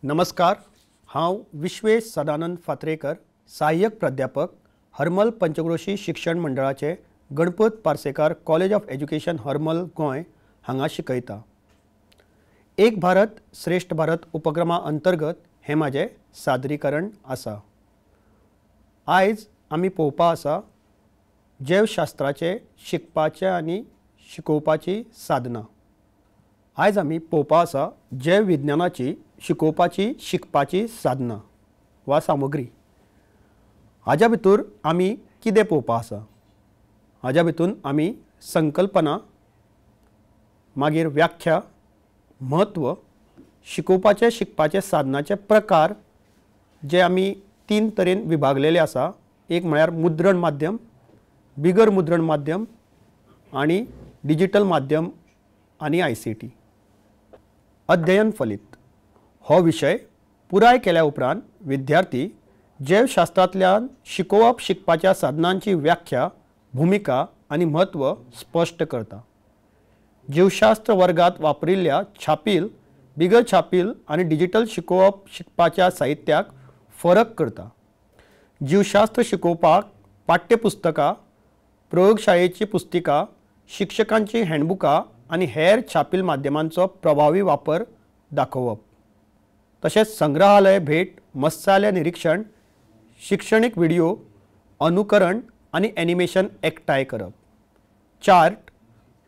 नमस्कार, हांव विश्वेश सदानंद फात्रेकर, सहाय्यक प्राध्यापक, हरमल पंचक्रोशी शिक्षण मंडळाचे Ganpat Parsekar college of education Harmal Goa हांगा शिकयता। एक भारत श्रेष्ठ भारत उपक्रमा अंतर्गत हे माझे सादरीकरण आसा। आयज आमी पळोवपा आसा जैवशास्त्राचे शिकपाचे आनी शिकोवपाची साधना। आयज आमी पळोवपा आसा जैव विज्ञानाची शिकोवपाची शिकपाची साधना वा सामुग्री। हाज्या भितर आमी कितें पळोवपा आसा? हाज्या भितून आमी संकल्पना, मागीर व्याख्या, महत्व, शिकोवपाचे शिकपाचे साधनाचे प्रकार जे आमी 3 तरेन विभागलेले आसा। एक म्हळ्यार मुद्रण माध्यम, बिगर मुद्रण माध्यम आणि डिजिटल माध्यम आणि ICT। अध्ययन फलित हो विषय पुराय केल्या उपरांत विद्यार्थी जैवशास्त्रांतल्यान शिकोवप शिकपाच्या साधनांची व्याख्या, भूमिका आणि महत्व स्पष्ट करता। जीवशास्त्र वर्गात वापरिल्ल्या छापील, बिगर छापील आणि डिजिटल शिकोवप शिकपाच्या साहित्याक फरक करता। जीवशास्त्र शिकोवपाक पाठ्यपुस्तकां, प्रयोगशाळेची पुस्तिका, शिक्षकांची हँडबुकां आणि हेर छापील माध्यमांचो प्रभावी वापर दाखोवप। तशेंच संग्रहालय भेट, मत्स्यालय निरीक्षण, शिक्षणिक व्हिडिओ, अनुकरण आणि एनिमेशन एकठांय करप। चार्ट,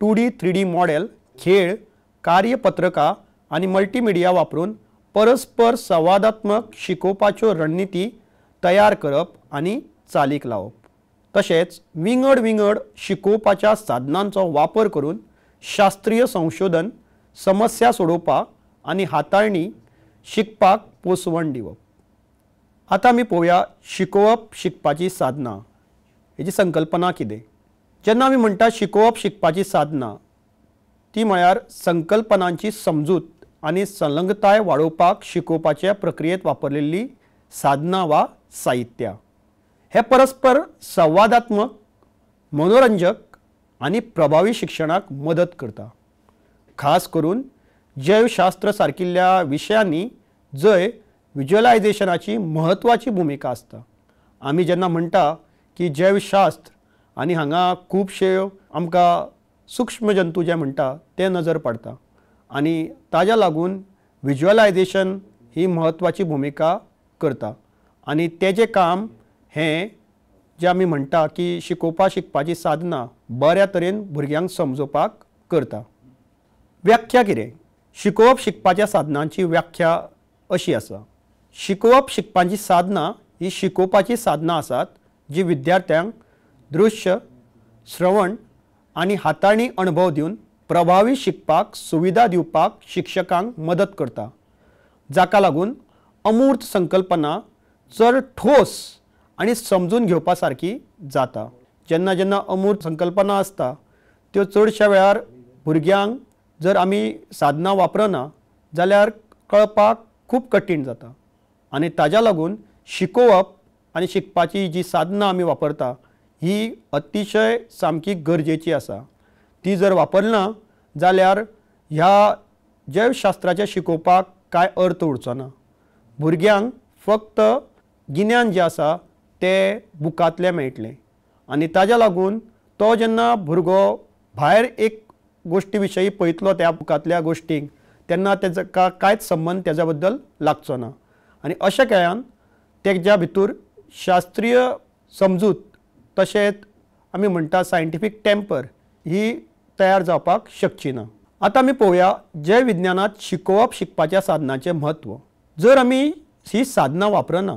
2D 3D मॉडेल, खेळ, कार्यपत्रकां आणि मल्टीमिडिया वापरून परस्पर संवादात्मक शिकोवपाच्यो रणनीती तयार करप आणि चालीक लावप। तशेंच विंगड विंगड शिकोवपाच्या साधनांचो वापर करून शास्त्रीय संशोधन, समस्या सोडोवपाक आणि हाताळणी शिकपाक पोसवण दिवप। आता आमी पळोवया शिकोवप शिकपाची साधना हेची संकल्पना कितें। जेन्ना आमी म्हणटा शिकोवप शिकपाची साधना, ती म्हळ्यार संकल्पनांची समजूत आणि संलग्नताय वाडोवपाक शिकोवपाचे प्रक्रियेत वापरलेली साधना वा साहित्य। हे परस्पर संवादात्मक, मनोरंजक आणि प्रभावी शिक्षणाक मदत करता। खास करून जैवशास्त्र सारकिल्ल्या विशयांनी जंय विज्युअलायझेशनाची महत्वाची भूमिका आसता। आमी जेन्ना म्हणटा की जैवशास्त्र आनी हांगा खुबशे आमकां सूक्ष्म जंतू जे म्हणटा ते नजर पडटा आनी ताज्या लागून विज्युअलायझेशन ही महत्वाची भूमिका करता आनी तेजें काम हें जे आमी म्हणटा की शिकोवपा शिकपाची साधना बऱ्या तरेन भुरग्यांक समजोवपाक करता। व्याख्या कितें? शिकोवप शिकपाच्या साधनांची व्याख्या अशी आसा। शिकोवप शिकपाची साधना ही शिकोवपाची साधना आसात जी विद्यार्थ्यांक दृश्य, श्रवण आणि हाताळणी अनुभव दिवन प्रभावी शिकपाक सुविधा दिवपाक शिक्षकांक मदत करता, जाका लागून अमूर्त संकल्पना चड ठोस आणि समजून घेवपा सारकी जाता। जेन्ना जेन्ना अमूर्त संकल्पना आसता त्यो चडशा वेळार भुरग्यांक जर आमी साधना वापरना जाल्यार कळपाक खूब कठीण जाता आनी ताज्या लागून शिकोवप आनी शिकपाची जी साधना आमी वापरता ही अतिशय सामकी गरजेची आसा। ती जर वापरना जाल्यार ह्या जैवशास्त्राचे शिकोवपाक कांय अर्थ उरचो ना। भुरग्यांक फक्त गिन्यान जें आसा तें बुकांतलें मेळटलें आनी ताज्या लागून तो जेन्ना भुरगो भायर एक गोश्टी विशयी पळयतलो त्या बुकांतल्या गोश्टींक तेन्ना तेका कांयच संबंद तेज्या बद्दल लागचो ना आनी अशा केळ्यान तेज्या भितर शास्त्रीय समजूत तशेंच आमी म्हणटा सायंटिफीक टेम्पर ही तयार जावपाक शकची ना। आतां आमी पळोवया जैव विज्ञानांत शिकोवप शिकपाच्या साधनाचें म्हत्व। जर आमी ही साधना वापरना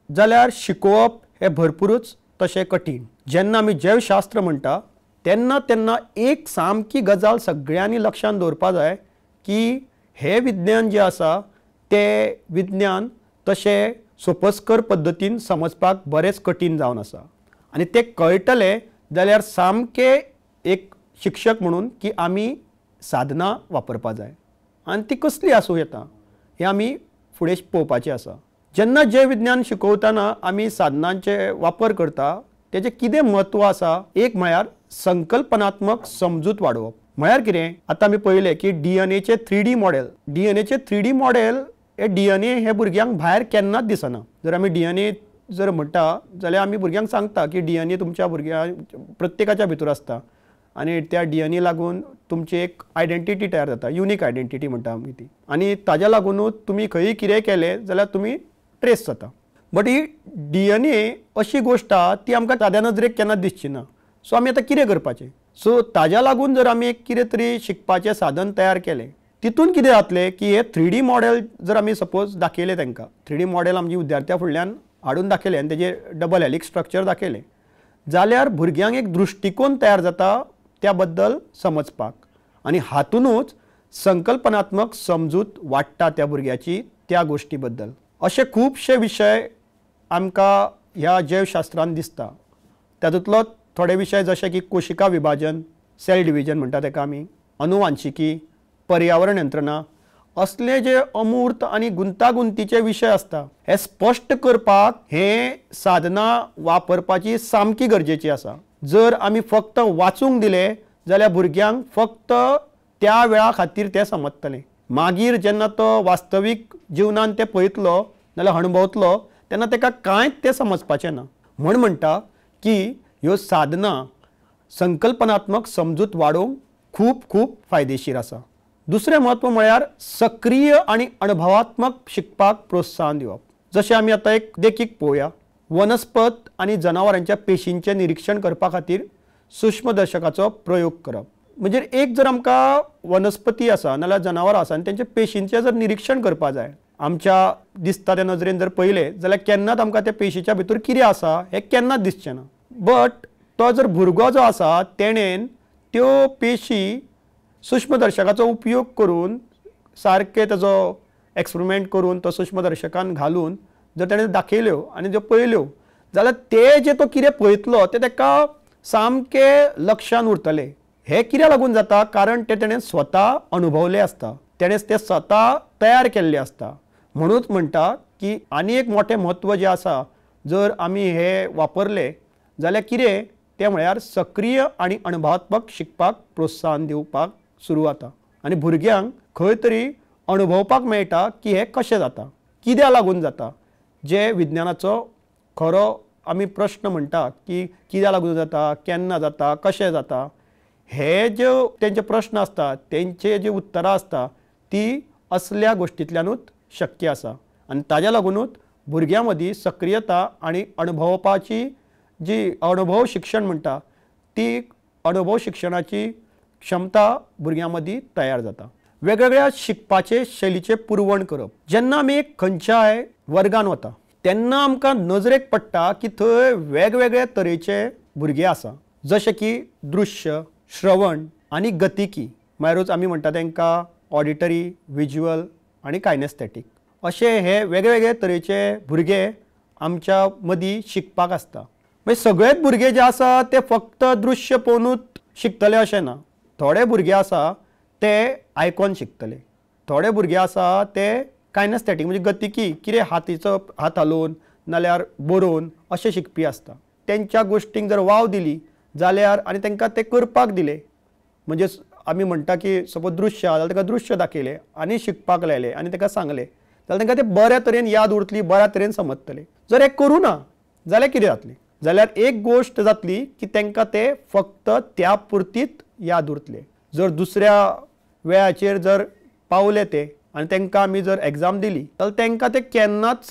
जाल्यार शिकोवप हें भरपूरच तशें कठीण। जेन्ना आमी जैवशास्त्र म्हणटा तेन्ना तेन्ना एक सामकी गजाल सगळ्यांनी लक्षांत दवरपा जाय की हे विज्ञान जें आसा तें विज्ञान तशें सोपस्कर पद्दतीन समजपाक बरेंच कठीण जावन आसा आनी तें कळटलें जाल्यार सामकें एक शिक्षक म्हणून की आमी साधना वापरपा जाय आनी ती कसली आसूं येता हें आमी फुडें पळोवपाचें आसा। जेन्ना जैव विज्ञान शिकोवतना आमी साधनांचे वापर करता तेजें कितें म्हत्व आसा? एक म्हळ्यार संकल्पनात्मक समजूत वाडोवप। म्हळ्यार कितें? आतां आमी पळयलें की DNAचे 3D मॉडेल, DNAचे 3D मॉडेल हे DNA हे भुरग्यांक भायर केन्नाच दिसना. जर आमी DNA जर म्हणटा जाल्यार आमी भुरग्यांक सांगता की DNA तुमच्या भुरग्यां प्रत्येकाच्या भितर आसता आनी त्या DNA लागून तुमची एक आयडेंटिटी तयार जाता, युनीक आयडेंटिटी म्हणटा आमी ती. आनी ताज्या लागूनूच तुमी खंय कितें केलें जाल्यार तुमी ट्रेस जाता. बट ही DNA अशी गोश्ट आहा ती आमकां साद्या नजरेक केन्ना दिसची ना. सो आमी आतां कितें करपाचें? सो ताज्या लागून जर आमी एक कितें तरी शिकपाचें साधन तयार केलें, तितून कितें जातलें की हे 3D मॉडेल जर आमी सपोज दाखयलें तांकां, 3D मॉडेल आमच्या विद्यार्थ्या फुडल्यान हाडून दाखयलें आनी तेजें डबल हेलिक्स स्ट्रक्चर दाखयलें, जाल्यार भुरग्यांक एक दृश्टिकोन तयार जाता त्या बद्दल समजपाक. आनी हातूनच संकल्पनात्मक समजूत वाडटा त्या भुरग्याची त्या गोश्टी बद्दल. अशे खुबशे विशय आमकां ह्या जैवशास्त्रांत दिसता. तातूंतलो थोडे विशय जशे की कोशिका विभाजन, सेल डिविजन म्हणटा ताका आमी, अनुवांशिकी, पर्यावरण यंत्रणा, असले जे अमूर्त आनी गुंतागुंतीचे विशय आसता हे स्पश्ट करपाक हे साधनां वापरपाची सामकी गरजेची आसा. जर आमी फक्त वाचूंक दिले जाल्यार भुरग्यांक फक्त त्या वेळा खातीर तें समजतलें. मागीर जेन्ना तो वास्तवीक जिवनांत तें पळयतलो नाल्यार अणभवतलो तेन्ना ताका कांयच तें समजपाचें ना. म्हणटा की ह्यो साधनां संकल्पनात्मक समजूत वाडोवंक खूब खूब फायदेशीर आसा. दुसरें म्हत्व म्हळ्यार सक्रीय आनी अणभवात्मक शिकपाक प्रोत्साहन दिवप. जशें आमी आतां एक देखीक पळोवया. वनस्पत आनी जनावरांच्या पेशींचें निरीक्षण करपा खातीर सूक्ष्मदर्शकाचो प्रयोग करप. म्हणजे एक जर आमकां वनस्पती आसा नाल्यार जनावरां आसा आनी तेंच्या पेशींचें जर निरीक्षण करपा जाय, आमच्या दिसता त्या नजरेन जर पळयलें जाल्यार केन्नाच आमकां त्या पेशीच्या भितर कितें आसा हें केन्नाच दिसचें ना. बट तो जर भुरगो जो आसा तेणेन त्यो पेशी सूक्ष्मदर्शकाचो उपयोग करून सारके ताजो एक्सपेरिमेंट करून तो सूक्ष्मदर्शकान घालून जर ताणें दाखयल्यो आनी ज्यो पळयल्यो जाल्यार ते जे तो कितें पळयतलो ते ताका सामके लक्षांत उरतलें. हे कित्याक लागून जाता? कारण ते ताणें स्वता अनुभवलें आसता, तेणें तें स्वता तयार केल्लें आसता. म्हणूच म्हणटा की आनी एक मोठें म्हत्व जें आसा, जर आमी हे वापरले जाल्यार कितें तें म्हळ्यार सक्रीय आनी अणभवात्मक शिकपाक प्रोत्साहन दिवपाक सुरू जाता. आनी भुरग्यांक खंय तरी अणभवपाक मेळटा की हें कशें जाता, कित्याक लागून जाता. जे विज्ञानाचो खरो आमी प्रश्न म्हणटा की कित्याक लागून जाता, केन्ना जाता, कशें जाता, हे ज्यो तेंचे प्रश्न आसता तेंचे जी उत्तरां आसता ती असल्या गोश्टींतल्यानूच शक्य आसा. आनी ताज्या लागूनच भुरग्यां मदीं सक्रियता आनी अणभवपाची जी अणभव शिक्षण म्हणटा ती अणभव शिक्षणाची क्षमता भुरग्यां मदीं तयार जाता. वेगवेगळ्या शिकपाचे शैलीचे पुरवण करप. जेन्ना आमी एक खंयच्याय वर्गान वता तेन्ना आमकां नजरेक पडटा की थंय वेगवेगळे तरेचे भुरगे आसा, जशे की दृश्य, श्रवण आनी गतिकी, म्हळ्यारूच आमी म्हणटा तांकां ऑडिटरी, विज्युअल आनी कायनेस्थेटीक. अशे हे वेगवेगळे तरेचे भुरगे आमच्या मदीं शिकपाक आसता. म्हणजे सगळेच भुरगे जे आसा ते फक्त दृश्य पळोवनूच शिकतले अशें ना. थोडे भुरगे आसा ते आयकून शिकतले, थोडे भुरगे आसा ते कायनेस्थेटीक म्हणजे गतिकी, कितें हात हालोवन नाल्यार बरोवन अशें शिकपी आसता. तेंच्या गोश्टींक जर वाव दिली जाल्यार आनी तांकां ते करपाक दिले, म्हणजे आमी म्हणटा की सपोज दृश्य आसा जाल्यार ताका दृश्य दाखयलें आनी शिकपाक लायलें आनी ताका सांगलें जाल्यार तांकां तें बऱ्या तरेन याद उरतली, बऱ्या तरेन समजतलें. जर हें करूं ना जाल्यार कितें जातलें? जाल्यार एक गोश्ट जातली की तांकां तें फक्त त्या पुरतीच याद उरतलें. जर दुसऱ्या वेळाचेर जर पावले ते आनी तांकां आमी जर एग्जाम दिली जाल्यार तांकां तें केन्नाच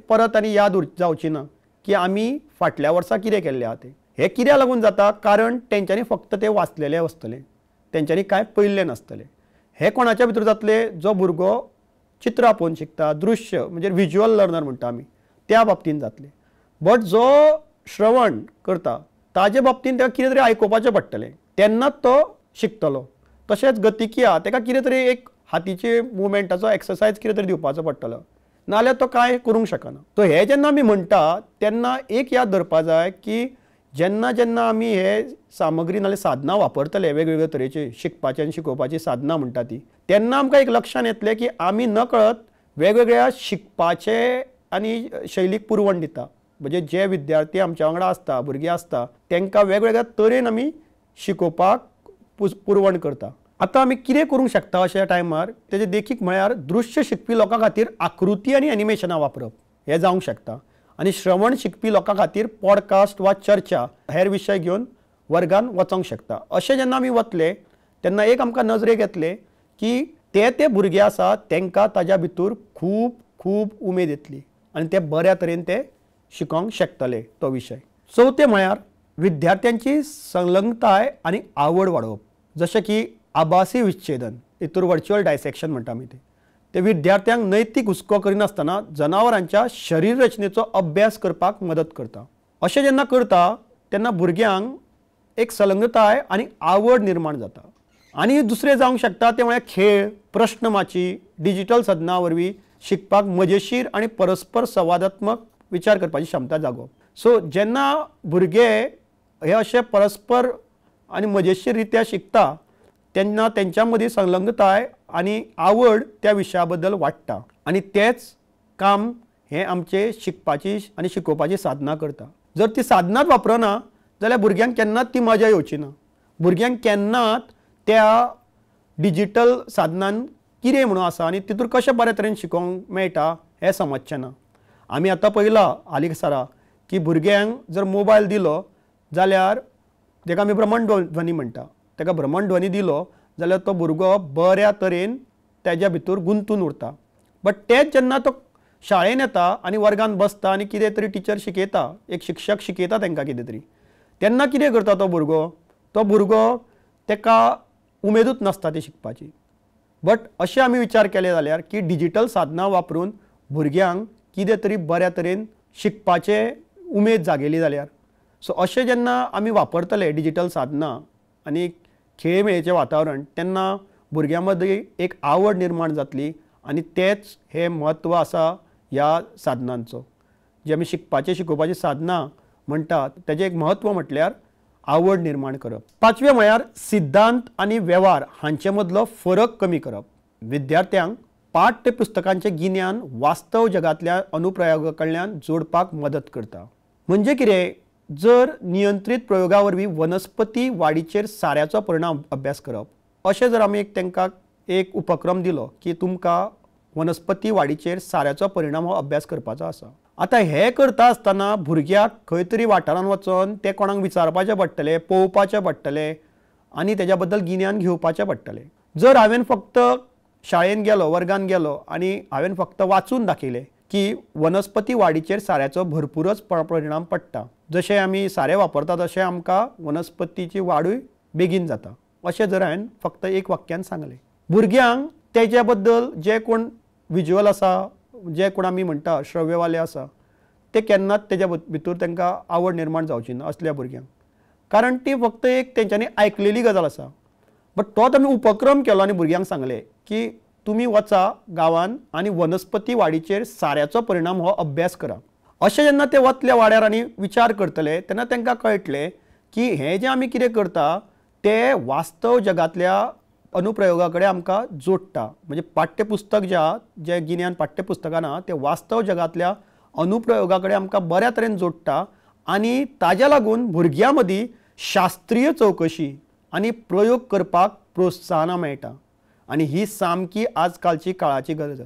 परत आनी याद जावची ना की आमी फाटल्या वर्सा कितें केल्लें आहा तें. हें कित्याक लागून जाता? कारण तेंच्यांनी फक्त तें वाचलेलें आसतलें, तेंच्यांनी कांय पळयल्लें नासतलें. हें कोणाच्या भितर जातलें? जो भुरगो चित्रां पळोवन शिकता, दृश्य म्हणजे विज्युअल लर्नर म्हणटा आमी, त्या बाबतींत जातलें. बट जो श्रवण करता ताजे बाबतींत ताका कितें तरी आयकुपाचें पडटलें, तेन्नाच तो शिकतलो. तशेंच गतिकी आहा ताका कितें तरी एक हातीचे मुवमेंटाचो एक्सरसायज कितें तरी दिवपाचो पडटलो, नाल्यार तो कांय करूंक शकना. तो हे जेन्ना आमी म्हणटा तेन्ना एक याद धरपा जाय की जेन्ना जेन्ना आमी हे सामग्री नाल्यार साधनां वापरतले, वेगवेगळे तरेची शिकपाची आनी शिकोवपाची साधनां म्हणटा ती, तेन्ना आमकां एक लक्षांत येतलें की आमी नकळत वेगवेगळ्या शिकपाचे आनी शैलीक पुरवण दिता. म्हणजे जे विद्यार्थी आमच्या वांगडा आसता, भुरगे आसता, तांकां वेगवेगळ्या तरेन आमी शिकोवपाक पुरवण करता. आतां आमी कितें करूंक शकता अशा टायमार तेजे देखीक म्हळ्यार दृश्य शिकपी लोकां खातीर आकृती आनी एनिमेशनां वापरप हें जावंक शकता आनी श्रवण शिकपी लोकां खातीर पॉडकास्ट वा चर्चा हेर विशय घेवन वर्गान वचोंक शकता। अशें जेन्ना आमी वतले तेन्ना एक आमकां नजरेक येतले की ते भुरगे आसा तांकां ताज्या भितर खूब खूब उमेद येतली आनी ते बऱ्या तरेन ते शिकोंक शकतले तो विशय। चवथें म्हळ्यार विद्यार्थ्यांची संलग्नताय आनी आवड वाडोवप, जशें की आभासी विच्छेदन, हितूर वर्च्युअल डायसेक्शन म्हणटा आमी ते विद्यार्थ्यांक नैतीक हुस्को करिनासतना जनावरांच्या शरीर रचनेचो अभ्यास करपाक मदत करता। अशें जेन्ना करता तेन्ना भुरग्यांक एक संलग्नताय आनी आवड निर्माण जाता। आनी दुसरें जावंक शकता ते म्हळ्यार खेळ, प्रश्नमाची, डिजिटल साधनां वरवीं शिकपाक मजेशीर आनी परस्पर संवादात्मक विचार करपाची क्षमता जागोवप। सो जेन्ना भुरगे हे अशे परस्पर आनी मजेशीर रित्या शिकता तेन्ना तेंच्या मदीं संलग्नताय आनी आवड त्या विशया बद्दल वाडटा आनी तेच काम हें आमचे शिकपाची आनी शिकोवपाची साधनां करता। जर ती साधनाच वापरना जाल्यार भुरग्यांक केन्नाच ती मजा येवची ना। भुरग्यांक केन्नाच त्या डिजिटल साधनान कितें म्हणून आसा आनी तितूर कशें बऱ्या तरेन शिकोवंक मेळटा हें समजचें ना। आमी आतां पळयलां हालींसरा की भुरग्यांक जर मोबायल दिलो जाल्यार जेका आमी भ्रमणध्वनी म्हणटा ताका भ्रमणध्वनी दिलो जाल्यार तो भुरगो बऱ्या तरेन तेज्या भितर गुंतून उरता। बट तेच जेन्ना तो शाळेन येता आनी वर्गान बसता आनी कितें तरी टिचर शिकयता, एक शिक्षक शिकयता तांकां कितें तरी, तेन्ना कितें करता तो भुरगो ताका उमेदूच नासता ती शिकपाची। बट अशें आमी विचार केले जाल्यार की डिजिटल साधनां वापरून भुरग्यांक कितें तरी बऱ्या तरेन शिकपाचे उमेद जागेली जाल्यार सो अशें जेन्ना आमी वापरतले डिजिटल साधनां आनी खेळमेळीचें वातावरण तेन्ना भुरग्यां मदीं एक आवड निर्माण जातली आनी तेच हे म्हत्व आसा ह्या साधनांचो। जे आमी शिकोवपाची साधनां म्हणटात तेजें एक म्हत्व म्हटल्यार आवड निर्माण करप। पांचवें म्हळ्यार सिद्धांत आनी वेव्हार हांचे मदलो फरक कमी करप। विद्यार्थ्यांक पाठ्यपुस्तकांचें गिन्यान वास्तव जगांतल्या अनुप्रयोगा कडल्यान जोडपाक मदत करता। म्हणजे कितें, जर नियंत्रीत प्रयोगा वरवीं वनस्पती वाडीचेर साऱ्याचो परिणाम अभ्यास करप अशें जर आमी तांकां एक उपक्रम दिलो की तुमकां वनस्पती वाडीचेर साऱ्याचो परिणाम हो अभ्यास करपाचो आसा। आतां हें करता आसतना भुरग्याक खंय तरी वाठारांत वचोन तें कोणाक विचारपाचें पडटलें, पळोवपाचें पडटलें आनी तेज्या बद्दल गिन्यान घेवपाचें पडटलें। जर हांवें फक्त शाळेन गेलो, वर्गान गेलो आनी हांवें फक्त वाचून दाखयलें की वनस्पती वाडीचेर साऱ्याचो भरपूरच परिणाम पडटा, जशें आमी सारें वापरता तशें आमकां वनस्पतीची वाडूय बेगीन जाता, अशें जर हांवें फक्त एक वाक्यान सांगलें, भुरग्यांक तेज्या बद्दल जे कोण विज्युअल आसा, जे कोण आमी म्हणटा श्रव्यवाले आसा, ते केन्नाच तेज्या भितर तांकां आवड निर्माण जावची ना असल्या भुरग्यांक, कारण ती फक्त एक तेंच्यांनी आयकलेली गजाल आसा। बट तोच आमी उपक्रम केलो आनी भुरग्यांक सांगलें की तुमी वचा गांवांत आनी वनस्पती वाडीचेर साऱ्याचो परिणाम हो अभ्यास करा। अशें जेन्ना ते वतले वाड्यार आनी विचार करतले तेन्ना तांकां कळटलें की हें जें आमी कितें करता तें वास्तव जगांतल्या अनुप्रयोगा कडेन आमकां जोडटा। म्हणजे पाठ्यपुस्तक जे गिन्यान पाठ्यपुस्तकान आसा तें वास्तव जगांतल्या अनुप्रयोगा कडेन आमकां बऱ्या तरेन जोडटा आनी ताज्या लागून भुरग्यां मदीं शास्त्रीय चवकशी आनी प्रयोग करपाक प्रोत्साहनां मेळटा। आनी ही सामकी आजकालची काळाची गरज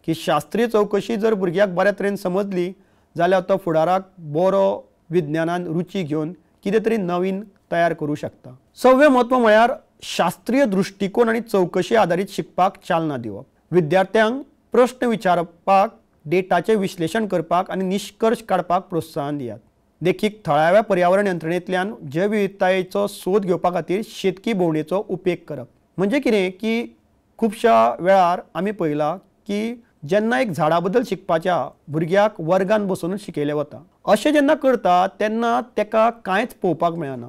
की शास्त्रीय चवकशी जर भुरग्याक बऱ्या तरेन समजली जाल्यार तो फुडाराक बरो विज्ञानान रुची घेवन कितें तरी नवीन तयार करूं शकता। सव्वें म्हत्व म्हळ्यार शास्त्रीय दृश्टिकोन आनी चवकशी आदारीत शिकपाक चालना दिवप। विद्यार्थ्यांक प्रश्न विचारपाक, डेटाचें विश्लेशण करपाक आनी निश्कर्श काडपाक प्रोत्साहन दियात। देखीक थळाव्या पर्यावरण यंत्रणेंतल्यान जैवविविधतायेचो सोद घेवपा खातीर शेतकी भोंवडेचो उपेग करप। म्हणजे कितें की खुबश्या वेळार आमी पळयलां की जेन्ना एक झाडा बद्दल शिकपाच्या भुरग्याक वर्गान बसूनच शिकयलें वता, अशें जेन्ना करता तेन्ना ताका कांयच पळोवपाक मेळना।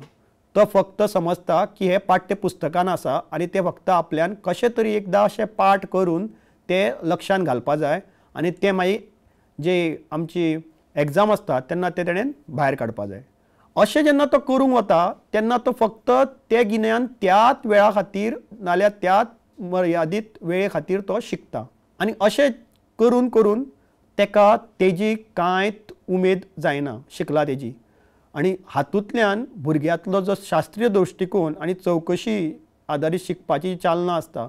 तो फक्त समजता की हे पाठ्यपुस्तकान आसा आनी ते फक्त आपल्यान कशें तरी एकदां अशें पाठ करून ते लक्षान घालपा जाय आनी ते मागीर जे आमची एग्जाम आसता तेन्ना ते तेणेन भायर काडपा जाय। अशें जेन्ना तो करूंक वता तेन्ना तो फक्त तें गिन्यान त्याच वेळा खातीर नाल्यार त्याच मर्यादीत वेळे खातीर तो शिकता आनी अशें करून करून ताका तेजी कांयच उमेद जायना शिकला तेजी। आनी हातूंतल्यान भुरग्यांतलो जो शास्त्रीय दृश्टिकोन आनी चवकशी आदारीत शिकपाची चालना आसता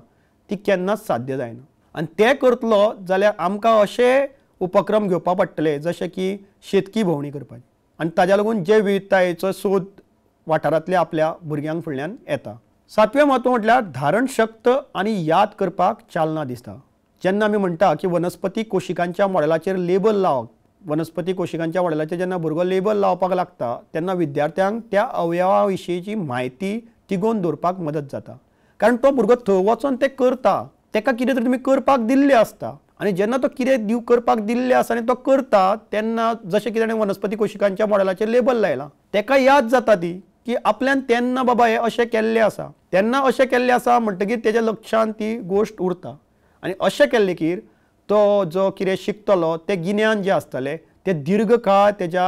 ती केन्नाच साध्य जायना आनी ते करतलो जाल्यार आमकां अशे उपक्रम घेवपा पडटले जशे की शेतकी भोंवणी करपाची आनी ताज्या लागून जे विविधतायेचो सोद वाठारांतल्या आपल्या भुरग्यांक फुडल्यान येता. सातवें म्हत्व म्हटल्यार धारण शक्त आनी याद करपाक चालना दिसता. जेन्ना आमी म्हणटा की वनस्पती कोशिकांच्या मॉडेलाचेर लेबल लावप, वनस्पती कोशिकांच्या मॉडेलाचेर जेन्ना भुरगो लेबल लावपाक लागता तेन्ना विद्यार्थ्यांक त्या अवयवा विशींची म्हायती तिगोवन दवरपाक मदत जाता. कारण तो भुरगो थंय वचोन तें करता, ताका कितें तरी तुमी करपाक दिल्लें आसता आनी जेन्ना तो कितें करपाक दिल्लें आसा आनी तो करता तेन्ना जशें की ताणें वनस्पती कोशिकांच्या मॉडेलाचेर लेबल लायलां ताका याद जाता ती की आपल्यान तेन्ना बाबा हें अशें केल्लें आसा, तेन्ना अशें केल्लें आसा म्हणटकीर तेज्या लक्षांत ती गोश्ट उरता आनी अशें केल्लें की तो जो कितें शिकतलो तें गिन्यान जें आसतलें तें दीर्घ काळ तेज्या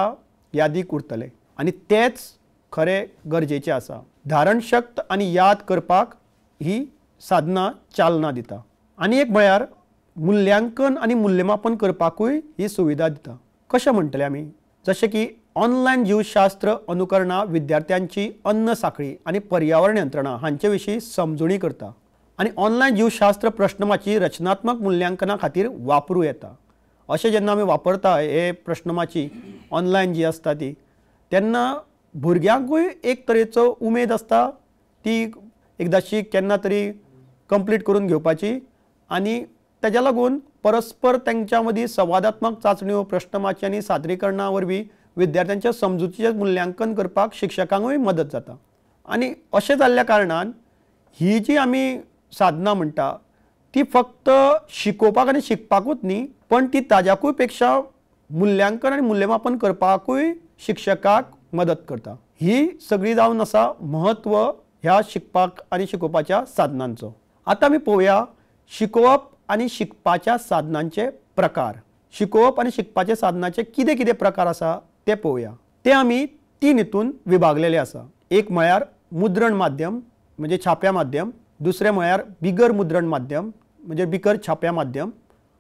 यादीक उरतलें आनी तेंच खरें गरजेचें आसा. धारण शक्त आनी याद करपाक ही साधना चालना दिता. आनी एक म्हळ्यार मुल्यांकन आनी मूल्यमापन करपाकूय ही सुविधा दिता. कशें म्हणटले आमी, जशें की ऑनलायन जीवशास्त्र अनुकरणां विद्यार्थ्यांची अन्न साखळी आनी पर्यावरण यंत्रणा हांचे विशीं समजुणी करता आनी ऑनलायन जीवशास्त्र प्रश्नमाची रचनात्मक मुल्यांकना खातीर वापरूं येता. अशें जेन्ना आमी वापरता हे प्रश्नमाची ऑनलायन जी आसता ती, तेन्ना भुरग्यांकूय एक तरेचो उमेद आसता ती एकदाची केन्ना तरी कंप्लीट करून घेवपाची आनी ताज्या लागून परस्पर तांच्या मदीं संवादात्मक चांचण्यो प्रश्नमाची आनी सादरीकरणा वरवीं विद्यार्थ्यांच्या समजुतीचें मुल्यांकन करपाक शिक्षकांकूय मदत जाता. आनी अशें जाल्ल्या कारणान ही जी आमी साधना म्हणटा ती फक्त शिकोवपाक आनी शिकपाकूच न्ही, पण ती ताज्याकूय पेक्षा मुल्यांकन आनी मूल्यमापन करपाकूय शिक्षकाक मदत करता. ही सगळी जावन आसा म्हत्व ह्या शिकपाक आनी शिकोवपाच्या साधनांचो. आतां आमी पळोवया शिकोवप आनी शिकपाच्या साधनांचे प्रकार. शिकोवप आनी शिकपाच्या साधनांचे कितें कितें प्रकार आसा ते पळोवया. ते आमी 3 हितून विभागलेले आसा. एक म्हळ्यार मुद्रण माध्यम म्हणजे छाप्या माध्यम, दुसरें म्हळ्यार बिगर मुद्रण माध्यम म्हणजे बिगर छाप्या माध्यम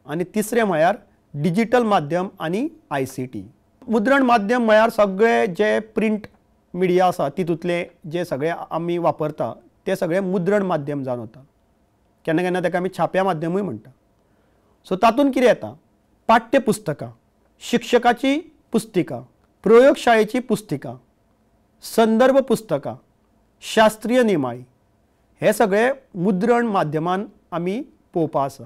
आनी तिसरें म्हळ्यार डिजिटल माध्यम आनी ICT. मुद्रण माध्यम म्हळ्यार सगळे जे प्रिंट मिडिया आसा तितूंतले जे सगळे आमी वापरता ते सगळे मुद्रण माध्यम जावन वता. केन्ना केन्ना ताका आमी छाप्या माध्यमूय म्हणटा. सो तातूंत कितें येता, पाठ्यपुस्तकां, शिक्षकाची पुस्तिका, प्रयोगशाळेची पुस्तिका, संदर्भ पुस्तकां, शास्त्रीय नियमाळी हे सगळे मुद्रण माध्यमान आमी पळोवपा आसा.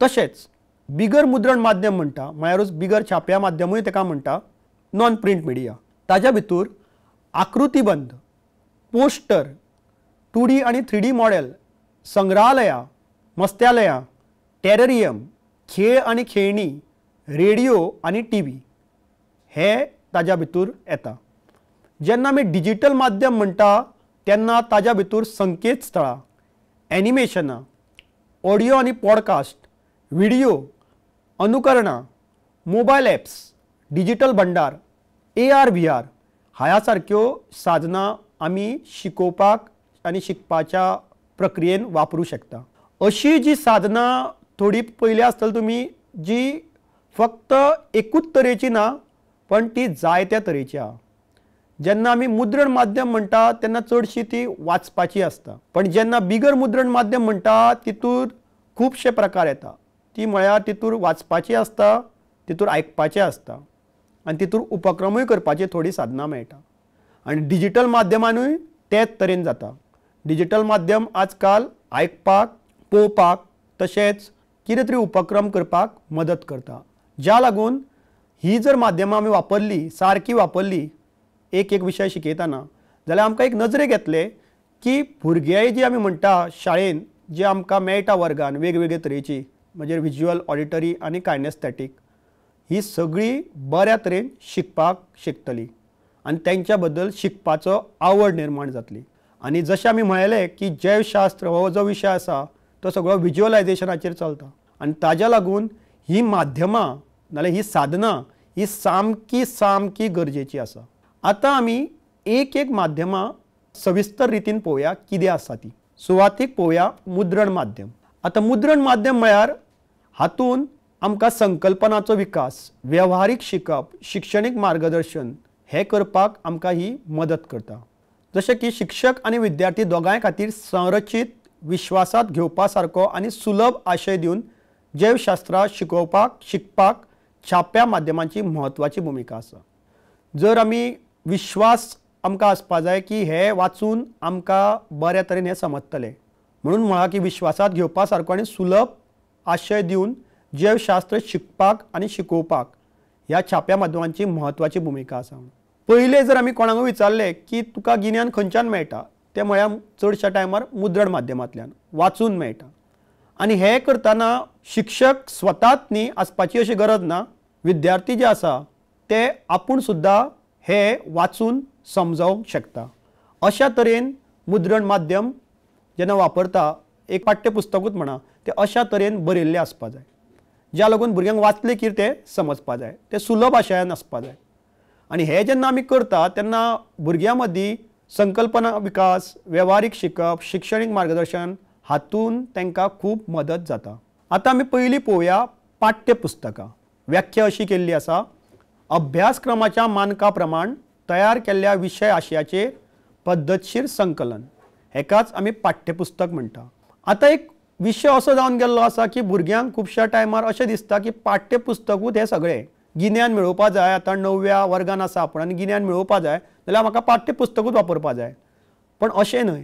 तशेंच बिगर मुद्रण माध्यम म्हणटा म्हळ्यारूच बिगर छाप्या माध्यमूय ताका म्हणटा नॉन प्रिंट मिडिया. ताज्या भितर आकृतीबंध, पोस्टर, 2D आनी 3D मॉडेल, संग्रहालयां, मस्त्यालयां, टेररियम, खेळ आनी खेळणी, रेडिओ आनी TV हे ताज्या भितर येता. जेन्ना आमी डिजिटल माध्यम म्हणटा तेन्ना ताज्या भितर संकेतस्थळां, एनिमेशनां, ऑडियो आनी पॉडकास्ट, व्हिडिओ, अनुकरणां, मोबायल ॲप्स, डिजिटल भंडार, AR VR ह्या सारक्यो साधनां आमी शिकोवपाक आनी शिकपाच्या प्रक्रियेन वापरूं शकता. अशी जी साधनां थोडी पयली आसतली तुमी जी फक्त एकूच तरेची ना पण ती जायत्या तरेची आहा. जेन्ना आमी मुद्रण माध्यम म्हणटा तेन्ना चडशी ती वाचपाची आसता, पण जेन्ना बिगर मुद्रण माध्यम म्हणटा तितूर खुबशे प्रकार येता. ती म्हळ्यार तितूर वाचपाची आसता, तितूर आयकपाचें आसता आनी तितूर उपक्रमूय करपाची थोडी साधनां मेळटा. आनी डिजिटल माध्यमानूय तेच तरेन जाता. डिजिटल माध्यम आजकाल आयकपाक, पळोवपाक तशेंच कितें तरी उपक्रम करपाक मदत करता. ज्या लागून ही जर माध्यमां आमी वापरली, सारकी वापरली एक विशय शिकयतना, जाल्यार आमकां एक नजरेक येतले की भुरग्यां जी आमी म्हणटा शाळेन जी आमकां मेळटा वर्गान वेगवेगळे तरेची म्हणजे विज्युअल, ऑडिटरी आनी कायनेस्थेटीक ही सगळी बऱ्या तरेन शिकपाक शिकतली आनी तेंच्या बद्दल शिकपाचो आवड निर्माण जातली. आनी जशें आमी म्हळेलें की जैवशास्त्र हो जो विशय आसा तो सगळो विज्युअलायझेशनाचेर चलता आनी ताज्या लागून ही माध्यमां नाल्यार ही साधनां ही सामकी गरजेची आसा. आतां आमी एक माध्यमां सविस्तर रितीन पळोवया कितें आसा ती. सुवातीक पळोवया मुद्रण माध्यम. आतां मुद्रण माध्यम म्हळ्यार हातून आमकां संकल्पनाचो विकास, वेव्हारीक शिकप, शिक्षणीक मार्गदर्शन हे करपाक आमकां ही मदत करता. जशें की शिक्षक आनी विद्यार्थी दोगांय खातीर संरचीत विश्वासात घेवपा सारको आनी सुलभ आशय दिवन जैवशास्त्रां शिकपाक छाप्या माध्यमांची म्हत्वाची भुमिका आसा। जर आमी विश्वास आमकां आसपा जाय की हे वाचून आमकां बऱ्या तरेन हें समजतलें, म्हणून म्हळां की विश्वासात घेवपा सारको आनी सुलभ आशय दिवन जैवशास्त्र शिकपाक आनी शिकोवपाक ह्या छाप्या माध्यमांची म्हत्वाची भुमिका आसा। पयले जर आमी कोणाकूय विचारलें की तुका गिन्यान खंयच्यान मेळटा, ते म्हळ्यार चडशा टायमार मुद्रण माध्यमांतल्यान वाचून मेळटा। आनी हें करतना शिक्षक स्वताच न्ही आसपाची अशी गरज ना, विद्यार्थी जे आसा ते आपूण सुद्दां हे वाचून समजावंक शकता। अशा तरेन मुद्रण माध्यम जेन्ना वापरता, एक पाठ्यपुस्तकूच म्हणा, ते अशा तरेन बरयल्लें आसपा जाय, ज्या लागून भुरग्यांक वाचले की ते समजपा जाय, ते सुलभ आशयान आसपा जाय। आनी हे जेन्ना आमी करता तेन्ना भुरग्यां मदीं संकल्पना विकास, वेव्हारीक शिकप, शिक्षणीक मार्गदर्शन हातून तांकां खूब मदत जाता। आतां आमी पयलीं पळोवया पाठ्यपुस्तकां। व्याख्या अशी केल्ली आसा, अभ्यासक्रमाच्या मानका प्रमाण तयार केल्ल्या विशय आशयाचेर पद्दतशीर संकलन, हेकाच आमी पाठ्यपुस्तक म्हणटा। आतां एक विशय असो जावन गेल्लो आसा की भुरग्यांक खुबश्या टायमार अशें दिसता की पाठ्यपुस्तकूच हें सगळें, गिन्यान मेळोवपा जाय, आतां 9व्या वर्गान आसा आपण आनी गिन्यान मेळोवपा जाय जाल्यार म्हाका पाठ्यपुस्तकूच वापरपा जाय। पण अशें न्हय,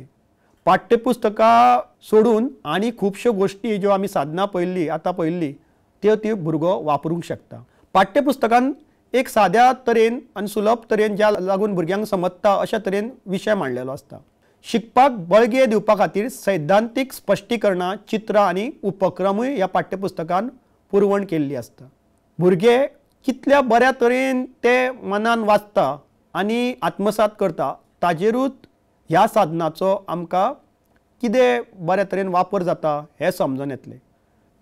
पाठ्यपुस्तकां सोडून आनी खुबश्यो गोश्टी ज्यो आमी साधनां पळयल्ली त्यो भुरगो वापरूंक शकता। पाठ्यपुस्तकान एक साद्या तरेन आनी सुलभ तरेन ज्या लागून भुरग्यांक समजता अशा तरेन विशय मांडलेलो आसता। शिकपाक बळगे दिवपा खातीर सैद्धांतीक स्पश्टीकरणां, चित्रां आनी उपक्रमूय ह्या पाठ्यपुस्तकान पुरवण केल्ली आसता। भुरगे कितल्या बऱ्या तरेन ते मनान वाचता आनी आत्मसात करता ताजेरूच ह्या साधनाचो आमकां कितें बऱ्या तरेन वापर जाता हें समजून येतलें।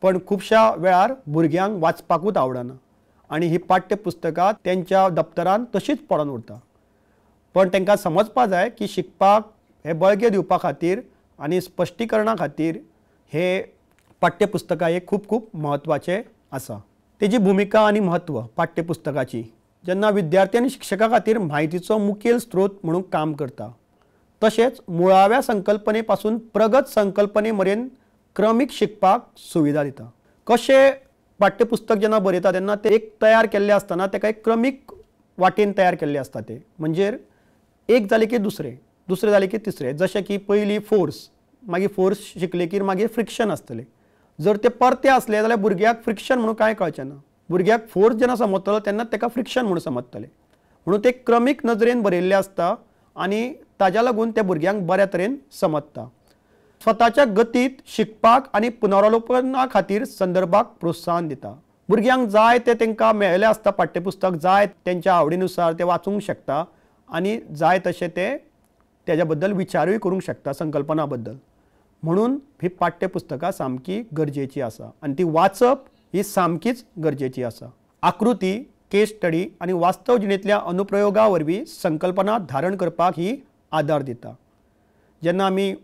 पण खुबश्या वेळार भुरग्यांक वाचपाकूच आवडना आनी ही पाठ्यपुस्तकां तेंच्या दप्तरान तशीच पडून उरता। पण तांकां समजपा जाय की शिकपाक हे बळगे दिवपा खातीर आनी स्पश्टीकरणा खातीर हे पाठ्यपुस्तकां एक खूब खूब म्हत्वाचे आसा। तेजी भुमिका आनी म्हत्व पाठ्यपुस्तकाची जेन्ना विद्यार्थी आनी शिक्षका खातीर म्हायतीचो मुखेल स्त्रोत म्हणून काम करता, तशेंच मुळाव्या संकल्पने पासून प्रगत संकल्पने मेरेन क्रमीक शिकपाक सुविधा दिता। कशें पाठ्यपुस्तक जेन्ना बरयता तेन्ना ते एक तयार केल्ले आसतना तेका एक क्रमीक वाटेन तयार केल्ले आसता। ते म्हणजे एक जालें की दुसरें, दुसरें जालें की तिसरें। जशें की पयलीं फोर्स, मागीर फोर्स शिकले की मागीर फ्रिक्शन आसतलें। जर ते परते असले जाल्यार भुरग्याक फ्रिक्शन म्हणून कांय कळचें ना, भुरग्याक फोर्स जेन्ना समजतलो तेन्ना तेका फ्रिक्शन म्हणून समजतलें। म्हणून ते क्रमीक नजरेन बरयल्लें आसता आनी ताज्या लागून त्या भुरग्यांक बऱ्या तरेन समजता। स्वताच्या गतीत शिकपाक आनी पुनरावलोकना खातीर संदर्भाक प्रोत्साहन दिता। भुरग्यांक जाय ते तांकां मेळिल्लें आसता पाठ्यपुस्तक, जाय तेंच्या आवडीनुसार ते वाचूंक शकता आनी जाय तशें ते तेज्या बद्दल विचारूय करूंक शकता संकल्पना बद्दल। म्हणून ही पाठ्यपुस्तकां सामकी गरजेची आसा आनी ती वाचप ही सामकीच गरजेची आसा। आकृती, केस स्टडी आनी वास्तव जिणेंतल्या अनुप्रयोगा वरवीं संकल्पना धारण करपाक ही आदार दिता। जेन्ना आमी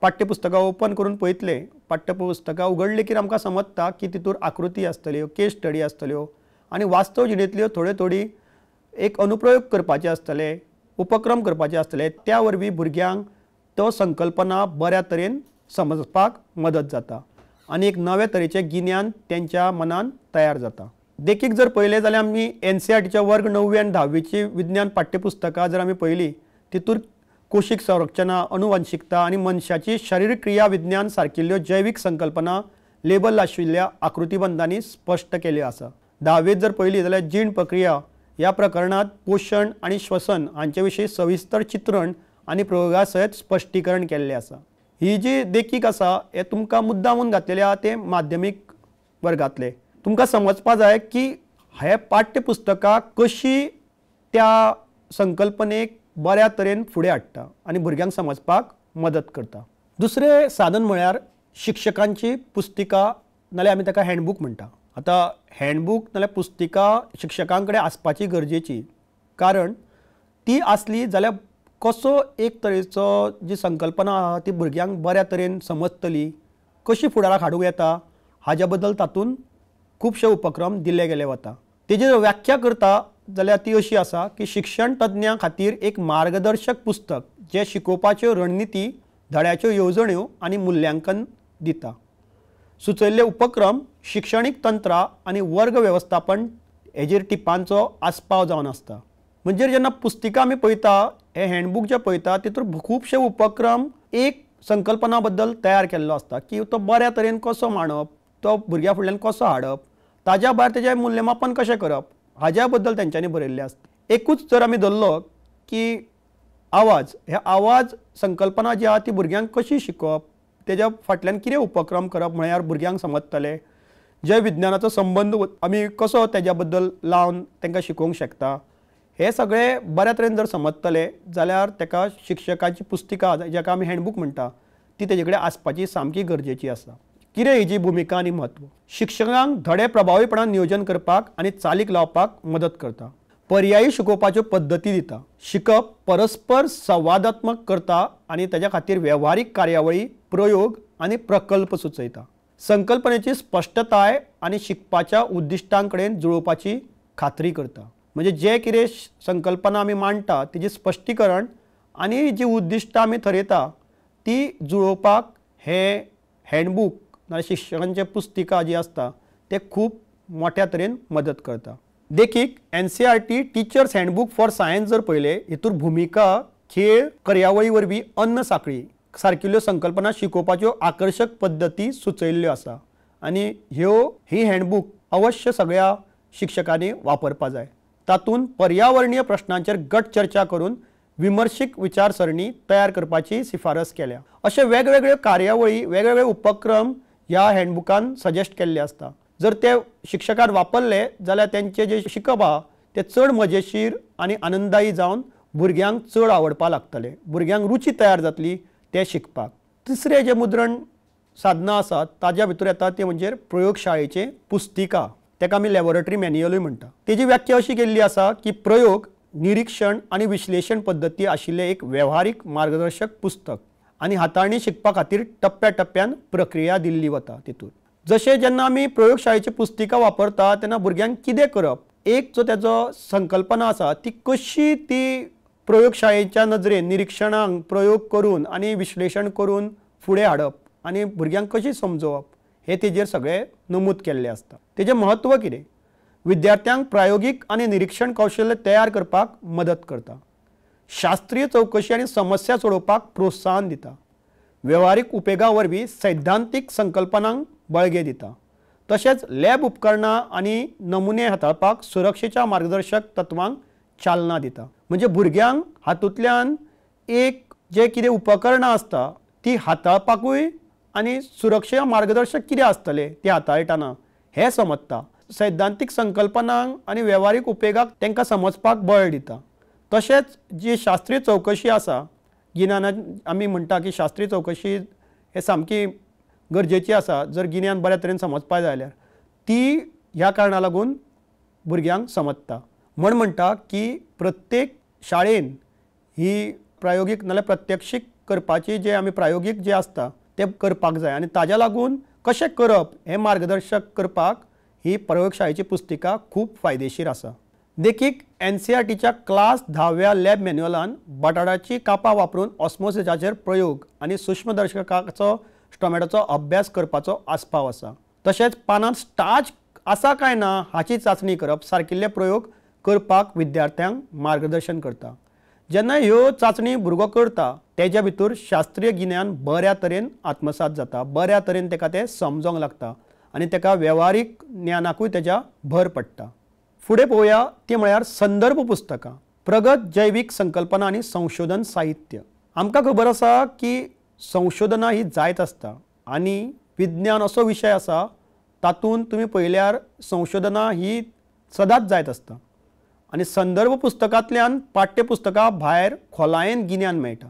पाठ्यपुस्तकां ओपन करून पळयतले, पाठ्यपुस्तकां उगडली की आमकां समजता की तितूर आकृती आसतल्यो, केस स्टडी आसतल्यो आनी वास्तव जिणेंतल्यो थोडी एक अनुप्रयोग करपाचे आसतले, उपक्रम करपाचे आसतले, त्या वरवीं भुरग्यांक तो संकल्पना बऱ्या तरेन समजपाक मदत जाता आनी एक नवे तरेचें गिन्यान तेंच्या मनान तयार जाता। देखीक जर पळयलें जाल्यार आमी NCERTच्या वर्ग 9वी आनी 10वीची विज्ञान पाठ्यपुस्तकां जर आमी पळयलीं, तितूर कोशीक संरचना, अनुवंशिकता आनी मनशाची शारिरीक क्रिया विज्ञान सारकिल्ल्यो जैवीक संकल्पना लेबल आशिल्ल्या आकृतीबंधांनी स्पश्ट केल्यो आसा। 10वीत जर पळयली जाल्यार जीण प्रक्रिया ह्या प्रकरणात पोषण आनी श्वसन हांचे विशीं सविस्तर चित्रण आनी प्रयोगा सयत स्पश्टीकरण केल्लें आसा। ही जी देखीक आसा हे तुमकां मुद्दामून घातलेले आहा ते माध्यमीक वर्गांतले। तुमकां समजपा जाय की हे पाठ्यपुस्तकां कशी त्या संकल्पनेक बऱ्या तरेन फुडें हाडटा आनी भुरग्यांक समजपाक मदत करता। दुसरें साधन म्हळ्यार शिक्षकांची पुस्तिका, नाल्यार आमी ताका हँडबूक म्हणटा। आतां हँडबूक नाल्यार पुस्तिका शिक्षकां कडेन आसपाची गरजेची, कारण ती आसली जाल्यार कसो एक तरेचो जी संकल्पना आहा ती भुरग्यांक बऱ्या तरेन समजतली, कशी फुडाराक हाडूंक येता हाज्या बद्दल तातूंत खुबशे उपक्रम दिल्ले गेले वता। तेजी व्याख्या करता जाल्यार ती अशी आसा की शिक्षण तज्ञां खातीर एक मार्गदर्शक पुस्तक जे शिकोवपाच्यो रणनिती, धड्याच्यो येवजण्यो आनी मुल्यांकन दिता. सुचयल्ले उपक्रम, शिक्षणीक तंत्रां आनी वर्ग वेवस्थापन हेजेर टिपांचो आस्पाव जावन आसता. म्हणजे जेन्ना पुस्तिका आमी पळयता, हे हँडबूक जे पळयता तितूर खुबशे उपक्रम एक संकल्पना बद्दल तयार केल्लो आसता की तो बऱ्या तरेन कसो मांडप, तो भुरग्यां फुडल्यान कसो हाडप, ताज्या भायर तेजें मूल्यमापन कशें करप हाज्या बद्दल तेंच्यांनी बरयल्लें आसता. एकूच जर आमी धरलो की आवाज, हे आवाज संकल्पना जी आहा ती भुरग्यांक कशी शिकोवप, तेज्या फाटल्यान कितें उपक्रम करप म्हळ्यार भुरग्यांक समजतले, जे विज्ञानाचो संबंध आमी कसो तेज्या बद्दल लावन तांकां शिकोवंक शकता, हे सगळें बऱ्या तरेन जर समजतले जाल्यार तेका शिक्षकाची पुस्तिका जाका आमी हँडबूक म्हणटा ती तेजे कडेन आसपाची सामकी गरजेची आसा. कितें हेजी भुमिका आनी म्हत्व? शिक्षकांक धडे प्रभावीपणान नियोजन करपाक आनी चालीक लावपाक मदत करता. पर्यायी शिकोवपाच्यो पद्दती दिता. शिकप परस्पर संवादात्मक करता आनी तेज्या खातीर वेव्हारीक कार्यावळी, प्रयोग आनी प्रकल्प सुचयता. संकल्पनेची स्पश्टताय आनी शिकपाच्या उद्दिश्टां कडेन जुळोवपाची खात्री करता. म्हणजे जे कितें संकल्पना आमी मांडटा तेजी स्पश्टीकरण आनी जी उद्दिश्टां आमी थरयता ती जुळोवपाक हे हँडबूक नाल्यार शिक्षकांचे पुस्तिका जी आसता ते खूब मोठ्या तरेन मदत करता. देखीक NCERT teachers handbook for science जर पळयले, हितूर भुमिका, खेळ, कार्यावळी वरवीं अन्न साखळी सारकिल्ल्यो संकल्पना शिकोवपाच्यो आकर्शक पद्दती सुचयल्ल्यो आसा आनी ही हँडबूक अवश्य सगळ्या शिक्षकांनी वापरपा जाय. तातूंत पर्यावरणीय प्रश्नांचेर गट चर्चा करून विमर्शीक विचारसरणी तयार करपाची शिफारस केल्या. अशे वेगवेगळ्यो कार्यावळी, वेगवेगळे उपक्रम ह्या हँडबुकान सजेस्ट केल्ले आसता. जर ते शिक्षकान वापरले जाल्यार तेंचे जे शिकप आहा ते चड मजेशीर आनी आनंदायी जावन भुरग्यांक चड आवडपा लागतले. भुरग्यांक रुची तयार जातली ते शिकपाक. तिसरे जे मुद्रण साधनां आसात ताज्या भितर येता ते म्हणजे प्रयोगशाळेचे पुस्तिका, तेका आमी लॅबोरेटरी मॅन्युअलूय म्हणटा. तेजी व्याख्या अशी केल्ली आसा की प्रयोग, निरीक्षण आनी विश्लेशण पद्दती आशिल्ले एक वेव्हारीक मार्गदर्शक पुस्तक आनी हाताळणी शिकपा खातीर टप्प्या टप्प्यान प्रक्रिया दिल्ली वता. तितून जशें जेन्ना आमी प्रयोगशाळेची पुस्तिका वापरता तेन्ना भुरग्यांक कितें करप, एक जो तेजो संकल्पना आसा ती कशी ती प्रयोगशाळेच्या नजरेन निरीक्षणांक प्रयोग करून आनी विश्लेशण करून फुडें हाडप आनी भुरग्यांक कशी समजोवप हे तेजेर सगळें नमूद केल्लें आसता. तेजें म्हत्व कितें? विद्यार्थ्यांक प्रायोगीक आनी निरीक्षण कौशल्य तयार करपाक मदत करता. शास्त्रीय चौकशी आनी समस्या सोडोवपाक प्रोत्साहन दिता. वेव्हारीक उपेगा वरवीं सैद्धांतीक संकल्पनांक बळगे दिता. तशेंच लॅब उपकरणां आनी नमुने हाताळपाक सुरक्षेच्या मार्गदर्शक तत्वांक चालना दिता. म्हणजे भुरग्यांक हातूंतल्यान एक जे कितें उपकरणां आसता ती हाताळपाकूय आनी सुरक्षा मार्गदर्शक कितें आसतले ते हाताळटना हें समजता. सैद्धांतीक संकल्पनांक आनी वेव्हारीक उपेगाक तांकां समजपाक बळ दिता. तशेंच जी शास्त्रीय चौकशी आसा, गिन्यानान आमी म्हणटा की शास्त्रीय चौकशी हे सामकी गरजेची आसा. जर गिन्यान बऱ्या तरेन समजपा जाय जाल्यार ती ह्या कारणाक लागून भुरग्यांक समजता. म्हणटा की प्रत्येक शाळेन ही प्रायोगीक नाल्यार प्रत्यक्षीक करपाची जे आमी प्रायोगीक जे आसता ते करपाक जाय आनी ताज्या लागून कशें करप हें मार्गदर्शक करपाक ही प्रयोगशाळेची पुस्तिका खूब फायदेशीर आसा. देखीक NCERTच्या क्लास 10व्या लॅब मॅन्युअलान बटाटाची कापां वापरून ऑस्मोसिसाचेर प्रयोग आनी सूक्ष्मदर्शकाचो टोमॅटोचो अभ्यास करपाचो आस्पाव आसा. तशेंच पानांत स्टार्च आसा काय ना हाची चांचणी करप सारकिल्ले प्रयोग करपाक विद्यार्थ्यांक मार्गदर्शन करता. जेन्ना ह्यो चांचणी भुरगो करता तेज्या भितर शास्त्रीय गिन्यान बऱ्या तरेन आत्मसात जाता, बऱ्या तरेन तेका तें समजोंक लागता आनी तेका वेव्हारीक ज्ञानाकूय तेज्या भर पडटा. फुडें पळोवया ती म्हळ्यार संदर्भ पुस्तकां, प्रगत जैवीक संकल्पना आनी संशोधन साहित्य. आमकां खबर आसा की संशोधनां ही जायत आसता आनी विज्ञान असो विशय आसा तातूंत तुमी पळयल्यार संशोधनां ही सदांच जायत आसता आनी संदर्भ पुस्तकांतल्यान पाठ्यपुस्तकां भायर खोलायेन गिन्यान मेळटा.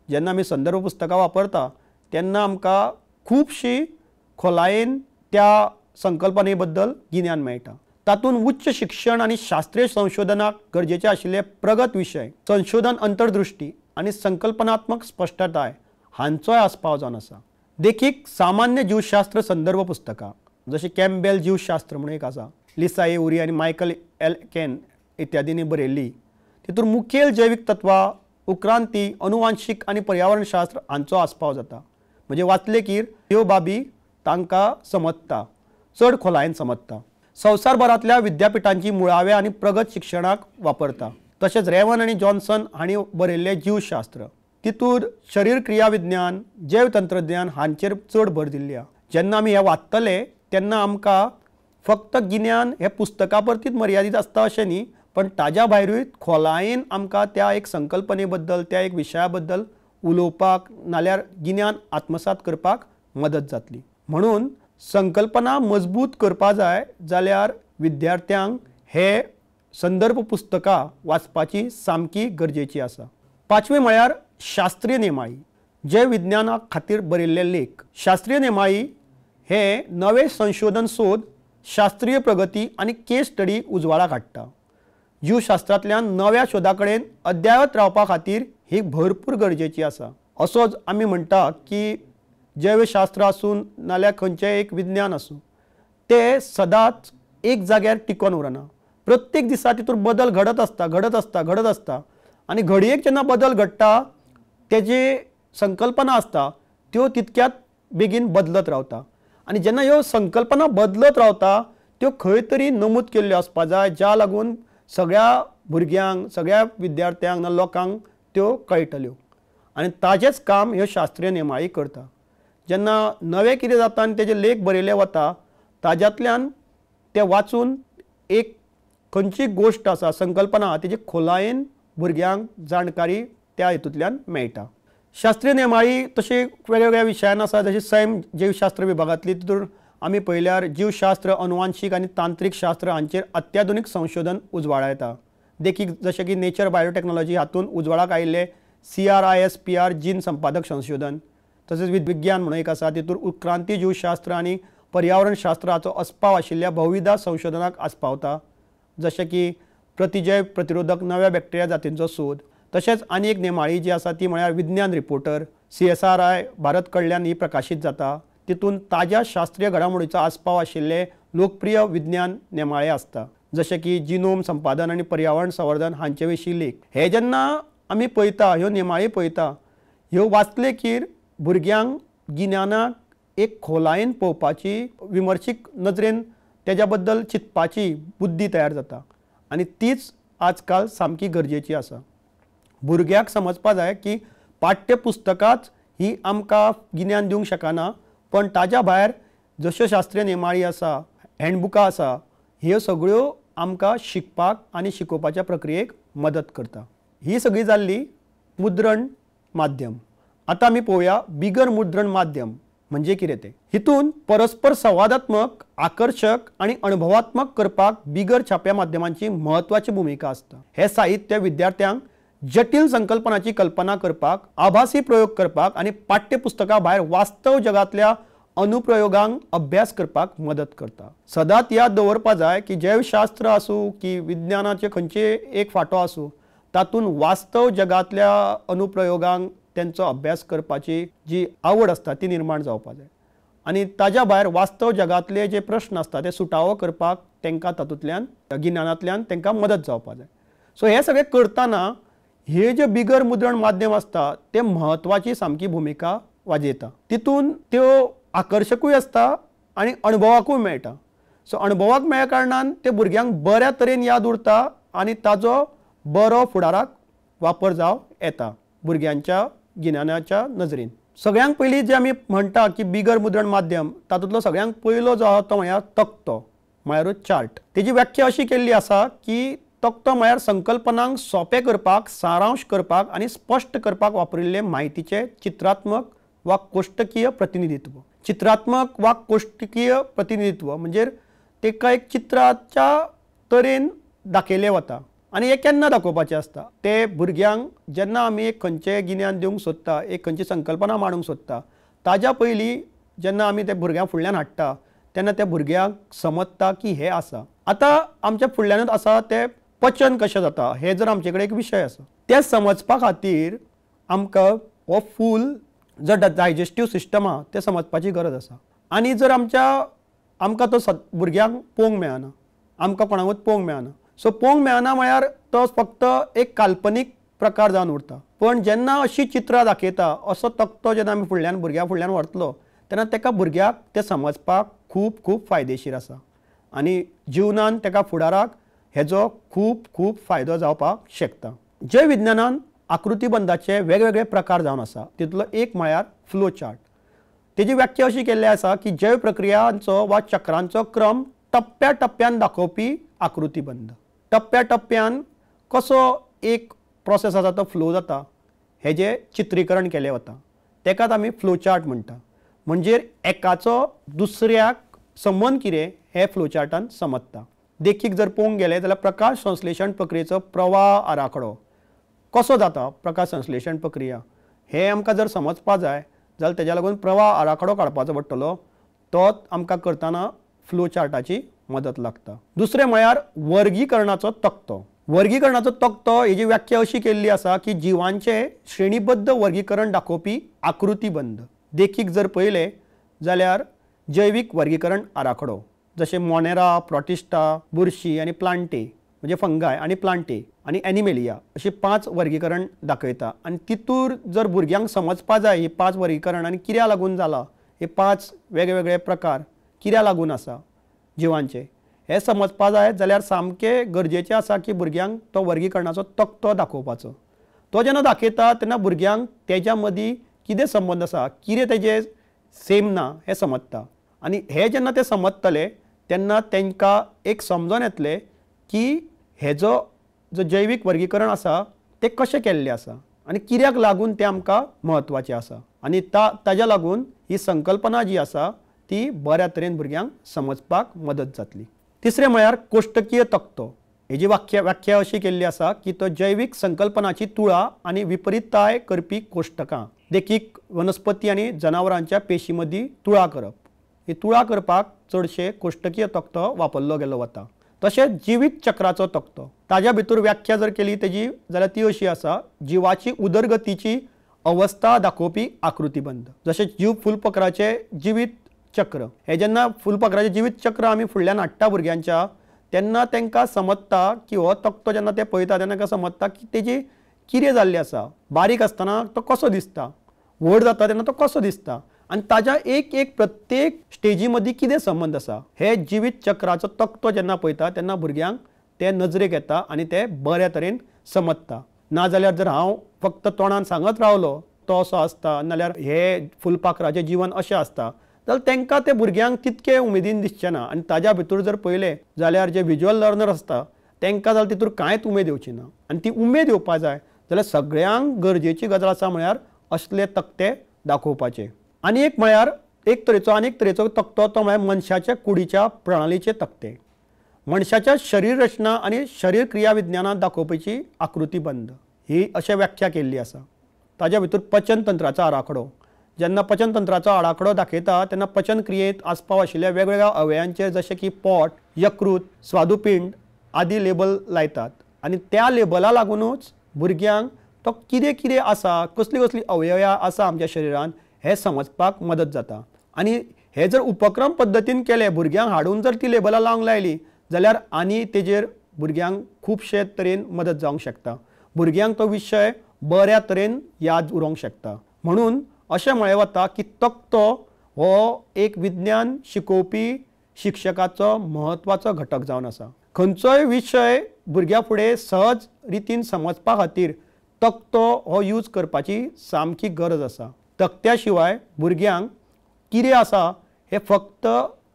जेन्ना आमी संदर्भ पुस्तकां वापरता तेन्ना आमकां खुबशी खोलायेन त्या संकल्पने बद्दल गिन्यान मेळटा. तातूंत उच्च शिक्षण आनी शास्त्रीय संशोधनाक गरजेचे आशिल्ले प्रगत विशय, संशोधन अंतर्दृष्टी आनी संकल्पनात्मक स्पश्टताय हांचोय आस्पाव जावन आसा. देखीक सामान्य जीवशास्त्र संदर्भ पुस्तकां जशी कॅम्बेल जीवशास्त्र म्हणून एक आसा, लिसा उरी आनी मायकल एल केन इत्यादींनी बरयल्ली. तितूर मुखेल जैवीक तत्वां उक्रांती, अनुवांशीक आनी पर्यावरणशास्त्र हांचो आस्पाव जाता. म्हणजे वाचले की ह्यो बाबी तांकां समजता, चड खोलायेन समजता. संवसारभरांतल्या विद्यापिठांची मुळाव्या आनी प्रगत शिक्षणाक वापरता. तशेंच रेवन आनी जॉन्सन हांणी बरयल्लें जीवशास्त्र, तितूर शरीर क्रिया विज्ञान, जैव तंत्रज्ञान हांचेर चड भर दिल्ली आहा. जेन्ना आमी हें वाचतले तेन्ना आमकां फक्त गिन्यान हें पुस्तका परतीच मर्यादीत आसता अशें न्ही, पण ताज्या भायरूय खोलायेन आमकां त्या एक संकल्पने बद्दल, त्या एक विशया बद्दल उलोवपाक नाल्यार गिन्यान आत्मसात करपाक मदत जातली. म्हणून संकल्पना मजबूत करपा जाय जाल्यार विद्यार्थ्यांक हे संदर्भ पुस्तकां वाचपाची सामकी गरजेची आसा. पांचवें म्हळ्यार शास्त्रीय नेमाळी, जे विज्ञाना खातीर बरयल्ले लेख. शास्त्रीय नेमाळी हे नवे संशोधन सोद, शास्त्रीय प्रगती आनी केस स्टडी उजवाडाक हाडटा. जीवशास्त्रांतल्यान नव्या शोधा कडेन अद्यावत रावपा खातीर ही भरपूर गरजेची आसा. असोच आमी म्हणटा की जैवशास्त्र आसूं नाल्यार खंयचें एक विज्ञान आसूं, ते सदांच एक जाग्यार टिकोन उरना. प्रत्येक दिसा तितूर बदल घडत आसता आनी घडयेक जेन्ना बदल घडटा तेजी संकल्पना आसता त्यो तितक्यात बेगीन बदलत रावता. आनी जेन्ना ह्यो संकल्पना बदलत रावता त्यो खंय तरी नमूद केल्ल्यो आसपा जाय, ज्या लागून सगळ्या भुरग्यांक, सगळ्या विद्यार्थ्यांक ना लोकांक त्यो कळटल्यो. आनी ताजेंच काम ह्यो शास्त्रीय नेमाळी करता. जेन्ना नवें कितें जाता आनी तेजे लेख बरयले वता, ताज्यांतल्यान ते वाचून एक खंयची गोश्ट आसा, संकल्पना आहा, तेजी खोलायेन भुरग्यांक जाणकारी त्या हेतूंतल्यान मेळटा. शास्त्रीय नेमाळी तशी वेगवेगळ्या विशयान आसा, जशी सैम जीवशास्त्र विभागांतली. तितूर आमी पळयल्यार जीवशास्त्र, अनुवांशीक आनी तांत्रीक शास्त्र हांचेर अत्याधुनीक संशोधन उजवाडा येता. देखीक जशें की नेचर बायोटेक्नॉलॉजी हातूंत उजवाडाक आयिल्ले CRISPR जीन संपादक संशोधन. तशेंच विज्ञान म्हणून एक आसा, तितूर उत्क्रांती जीवशास्त्र आनी पर्यावरणशास्त्र हाचो आस्पाव आशिल्ल्या बहुविध संशोधनाक आस्पावता. जशें की प्रतिजैव प्रतिरोधक नव्या बॅक्टेरिया जातींचो सोद. तशेंच आनी एक नेमाळी जी आसा ती म्हळ्यार विज्ञान रिपोर्टर. CSRI भारत कडल्यान ही प्रकाशीत जाता. तितून ताज्या शास्त्रीय घडामोडीचो आस्पाव आशिल्ले लोकप्रिय विज्ञान नेमाळे आसता, जशें की जिनोम संपादन आनी पर्यावरण संवर्धन हांचे विशीं लेख. हे जेन्ना आमी पळयता, ह्यो नेमाळी पळयता, ह्यो वाचले की भुरग्यांक गिन्यानाक एक खोलायेन पळोवपाची, विमर्शीक नजरेन तेज्या बद्दल चिंतपाची बुद्धी तयार जाता. आनी तीच आजकाल सामकी गरजेची आसा. भुरग्याक समजपा जाय की पाठ्यपुस्तकाच ही आमकां गिन्यान दिवंक शकना, पण ताज्या भायर जश्यो शास्त्रीय नेमाळी आसा, हँडबुकां आसा, ह्यो सगळ्यो आमकां शिकपाक आनी शिकोवपाच्या प्रक्रियेक मदत करता. ही सगळी जाल्ली मुद्रण माध्यम. आतां आमी पळोवया बिगर मुद्रण माध्यम म्हणजे कितें तें. हितून परस्पर संवादात्मक, आकर्शक आनी अणभवात्मक करपाक बिगर छाप्या माध्यमांची म्हत्वाची भुमिका आसता. हे साहित्य विद्यार्थ्यांक जटील संकल्पनाची कल्पना करपाक, आभासी प्रयोग करपाक आनी पाठ्यपुस्तका भायर वास्तव जगातल्या अनुप्रयोगांक अभ्यास करपाक मदत करता. सदांच याद दवरपा जाय की जैवशास्त्र आसूं की विज्ञानाचे खंयचे एक फांटो आसूं, तातूंत वास्तव जगातल्या अनुप्रयोगांक तेंचो अभ्यास करपाची जी आवड आसता ती निर्माण जावपा जाय. आनी ताज्या भायर वास्तव जगातले जे प्रश्न आसता ते सुटावो करपाक तांकां तातूंतल्यान, गिन्यानांतल्यान तांकां मदत जावपा जाय. सो हे सगळें करतना हे जे बिगर मुद्रण माध्यम आसता ते म्हत्वाची सामकी भुमिका वाजयता. तितून त्यो आकर्शकूय आसता आनी अणभवाकूय मेळटा. सो अणभवाक मेळ्या कारणान ते भुरग्यांक बऱ्या तरेन याद उरता आनी ताजो बरो फुडाराक वापर जावं येता भुरग्यांच्या गिन्यानाच्या नजरेन. सगळ्यांक पयलीं जे आमी म्हणटा की बिगर मुद्रण माध्यम, तातूंतलो सगळ्यांक पयलो जो आसा तो म्हळ्यार तक्तो, म्हळ्यारूच चार्ट. तेजी व्याख्या अशी केल्ली आसा की तक्तो म्हळ्यार संकल्पनांक सोंपें करपाक, सारांश करपाक आनी स्पश्ट करपाक वापरिल्ले म्हायतीचे चित्रात्मक वा कोष्टकीय प्रतिनिधित्व. चित्रात्मक वा कोष्टकीय प्रतिनिधित्व म्हणजे तेका एक चित्राच्या तरेन दाखयलें वता आनी हें केन्ना दाखोवपाचें आसता. ते भुरग्यांक जेन्ना आमी एक खंयचें गिन्यान दिवंक सोदता, एक खंयची संकल्पना मांडूंक सोदता, ताज्या पयलीं जेन्ना आमी ते भुरग्यां फुडल्यान हाडटा तेन्ना त्या भुरग्यांक समजता की हें आसा. आतां आमच्या फुडल्यानूच आसा तें पचन कशें जाता, हे जर आमचे कडेन एक विशय आसा. तें समजपा खातीर आमकां हो फूल जो डायजेस्टीव सिस्टम आहा तें समजपाची गरज आसा. आनी जर आमकां तो भुरग्यांक पळोवंक मेळना, आमकां कोणाकूच पळोवंक मेळना. सो पळोवंक मेळना म्हळ्यार तो फक्त एक काल्पनीक प्रकार जावन उरता. पण जेन्ना अशी चित्रां दाखयता असो तक्तो जेन्ना आमी फुडल्यान भुरग्यां फुडल्यान व्हरतलो तेन्ना तेका भुरग्याक तें समजपाक खूब खूब फायदेशीर आसा आनी जिवनान तेका फुडाराक हेजो खूब खूब फायदो जावपाक शकता. जैव विज्ञानान आकृतीबंधाचे वेगवेगळे प्रकार जावन आसा. तितूंतलो एक म्हळ्यार फ्लो चार्ट. तेजी व्याख्या अशी केल्ली आसा की जैव प्रक्रियांचो वा चक्रांचो क्रम टप्प्या टप्प्यान दाखोवपी आकृतीबंध. टप्प्या टप्प्यान कसो एक प्रोसेस आसा तो फ्लो जाता हेजें चित्रीकरण केलें वता. तेकाच आमी फ्लो चार्ट म्हणटा. म्हणजे एकाचो दुसऱ्याक संबंध कितें हें फ्लो चार्टान समजता. देखीक जर पळोवंक गेलें जाल्यार प्रकाश संश्लेशण प्रक्रियेचो प्रवाह आराखडो कसो जाता. प्रकाश संश्लेशण प्रक्रिया हें आमकां जर समजपा जाय जाल्यार तेज्या लागून प्रवाह आराखडो काडपाचो पडटलो. तोच आमकां करतना फ्लो चार्टाची मदत लागता. दुसरें म्हळ्यार वर्गीकरणाचो तक्तो. वर्गीकरणाचो तक्तो हेजी व्याख्या अशी केल्ली आसा की जिवांचे श्रेणीबद्ध वर्गीकरण दाखोवपी आकृतीबंध. देखीक जर पळयलें जाल्यार जैवीक वर्गीकरण आराखडो जशे मोनेरा, प्रोटिस्टा, बुरशी आनी प्लांटे म्हणजे फंगाय आनी प्लांटे आनी एनिमेलिया अशी 5 वर्गीकरण दाखयता. आनी तितूर जर भुरग्यांक समजपा जाय ही 5 वर्गीकरण आनी कित्याक लागून जाला हे 5 वेगवेगळे प्रकार कित्याक लागून आसा जिवांचे हे समजपा जाय जाल्यार सामकें गरजेचें आसा की भुरग्यांक तो वर्गीकरणाचो तक्तो दाखोवपाचो. तो जेन्ना दाखयता तेन्ना भुरग्यांक तेज्या मदीं कितें संबंध आसा कितें तेजें सेम ना हें समजता. आनी हे जेन्ना ते समजतले तेन्ना तांकां एक समजून येतलें की हेजो जो जैवीक वर्गीकरण आसा तें कशें केल्लें आसा आनी कित्याक लागून तें आमकां म्हत्वाचें आसा. आनी ताज्या लागून ही संकल्पना जी आसा ती बऱ्या तरेन भुरग्यांक समजपाक मदत जातली. तिसरें म्हळ्यार कोष्टकीय तक्तो. हेजी व्याख्या अशी केल्ली आसा की तो जैवीक संकल्पनाची तुळा आनी विपरीतताय करपी कोष्टकां. देखीक वनस्पती आनी जनावरांच्या पेशी मदीं तुळा करप. ही तुळा करपाक चडशे कोष्टकीय तक्तो वापरलो गेलो वता. तशेंच जिवीत चक्राचो तक्तो. ताज्या भितर व्याख्या जर केली तेजी जाल्यार ती अशी आसा जिवाची उदरगतीची अवस्था दाखोवपी आकृतीबंध. जशे जीव फुलपाखराचे जिवीत चक्र हे जेन्ना फुलपाखराचें जिवीत चक्र आमी फुडल्यान हाडटा भुरग्यांच्या तेन्ना तांकां समजता की हो तक्तो जेन्ना ते पळयता तेन्ना तांकां समजता की तेजी कितें जाल्लें आसा. बारीक आसतना तो कसो दिसता, व्हड जाता तेन्ना तो कसो दिसता आनी ताज्या एक एक प्रत्येक स्टेजी मदीं कितें संबंध आसा हे जिवीत चक्राचो तक्तो जेन्ना पळयता तेन्ना भुरग्यांक ते नजरेक येता आनी ते बऱ्या तरेन समजता. नाजाल्यार जर हांव फक्त तोंडान सांगत रावलो तो असो आसता नाल्यार हे फुलपाखराचें जिवन अशें आसता जाल्यार तांकां ते भुरग्यांक तितके उमेदीन दिसचें ना. आनी ताज्या भितर जर पळयलें जाल्यार जे विज्युअल लर्नर आसता तांकां जाल्यार तितूर कांयच उमेद येवची ना. आनी ती उमेद येवपा जाय जाल्यार सगळ्यांक गरजेची गजाल आसा म्हळ्यार असले तक्ते दाखोवपाचे. आनी एक म्हळ्यार एक तरेचो तक्तो तो म्हळ्यार मनशाच्या कुडीच्या प्रणालीचे तक्ते. मनशाच्या शरीर रचना आनी शरीर क्रिया विज्ञानांत दाखोवपाची आकृतीबंध ही अशें व्याख्या केल्ली आसा. ताज्या भितर पचन तंत्राचो आराखडो. जेन्ना पचन तंत्राचो आराखडो दाखयता तेन्ना पचन क्रियेंत आसपाव आशिल्ल्या वेगवेगळ्या अवयवांचे जशे की पोट, यकृत, स्वादुपिंड आदी लेबल लायतात आनी त्या लेबला लागूनच भुरग्यांक तो कितें कितें आसा कसली कसली अवयवां आसा आमच्या शरिरांत हें समजपाक मदत जाता. आनी हे जर उपक्रम पद्दतीन केले भुरग्यांक हाडून जर ती लेबलां लावंक लायली जाल्यार आनी तेजेर भुरग्यांक खुबशे तरेन मदत जावंक शकता. भुरग्यांक तो विशय बऱ्या तरेन याद उरोंक शकता. म्हणून अशें म्हळें वता की तक्तो हो एक विज्ञान शिकोवपी शिक्षकाचो म्हत्वाचो घटक जावन आसा. खंयचोय विशय भुरग्यां फुडें सहज रितीन समजपा खातीर तक्तो हो यूज करपाची सामकी गरज आसा. तक्त्या शिवाय भुरग्यांक कितें आसा हें फक्त